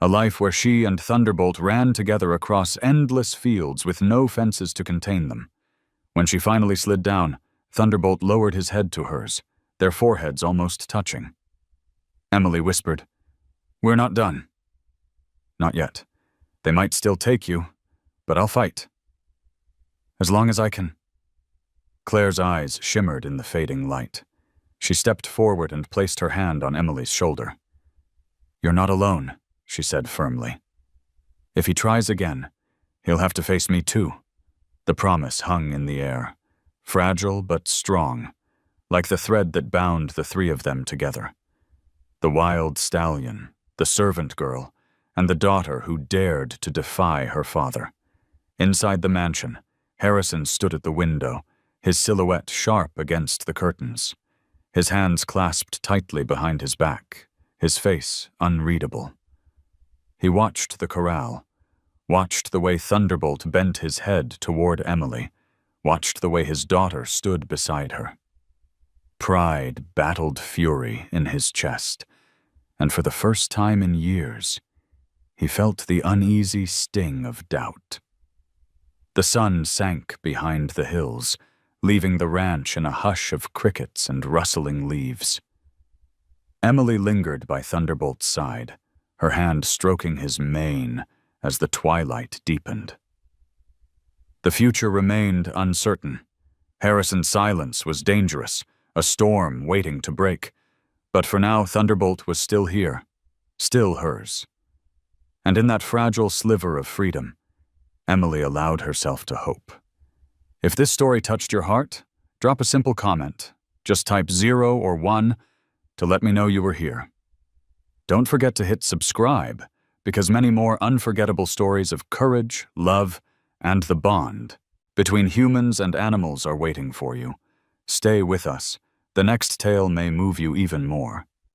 A life where she and Thunderbolt ran together across endless fields with no fences to contain them. When she finally slid down, Thunderbolt lowered his head to hers, their foreheads almost touching. Emily whispered, "We're not done." "Not yet. They might still take you, but I'll fight. As long as I can." Claire's eyes shimmered in the fading light. She stepped forward and placed her hand on Emily's shoulder. "You're not alone," she said firmly. "If he tries again, he'll have to face me too." The promise hung in the air, fragile but strong, like the thread that bound the three of them together. The wild stallion, the servant girl, and the daughter who dared to defy her father. Inside the mansion, Harrison stood at the window, his silhouette sharp against the curtains, his hands clasped tightly behind his back, his face unreadable. He watched the corral, watched the way Thunderbolt bent his head toward Emily, watched the way his daughter stood beside her. Pride battled fury in his chest, and for the first time in years, he felt the uneasy sting of doubt. The sun sank behind the hills, leaving the ranch in a hush of crickets and rustling leaves. Emily lingered by Thunderbolt's side, her hand stroking his mane as the twilight deepened. The future remained uncertain. Harrison's silence was dangerous, a storm waiting to break. But for now, Thunderbolt was still here, still hers. And in that fragile sliver of freedom, Emily allowed herself to hope. If this story touched your heart, drop a simple comment. Just type 0 or 1 to let me know you were here. Don't forget to hit subscribe, because many more unforgettable stories of courage, love, and the bond between humans and animals are waiting for you. Stay with us. The next tale may move you even more.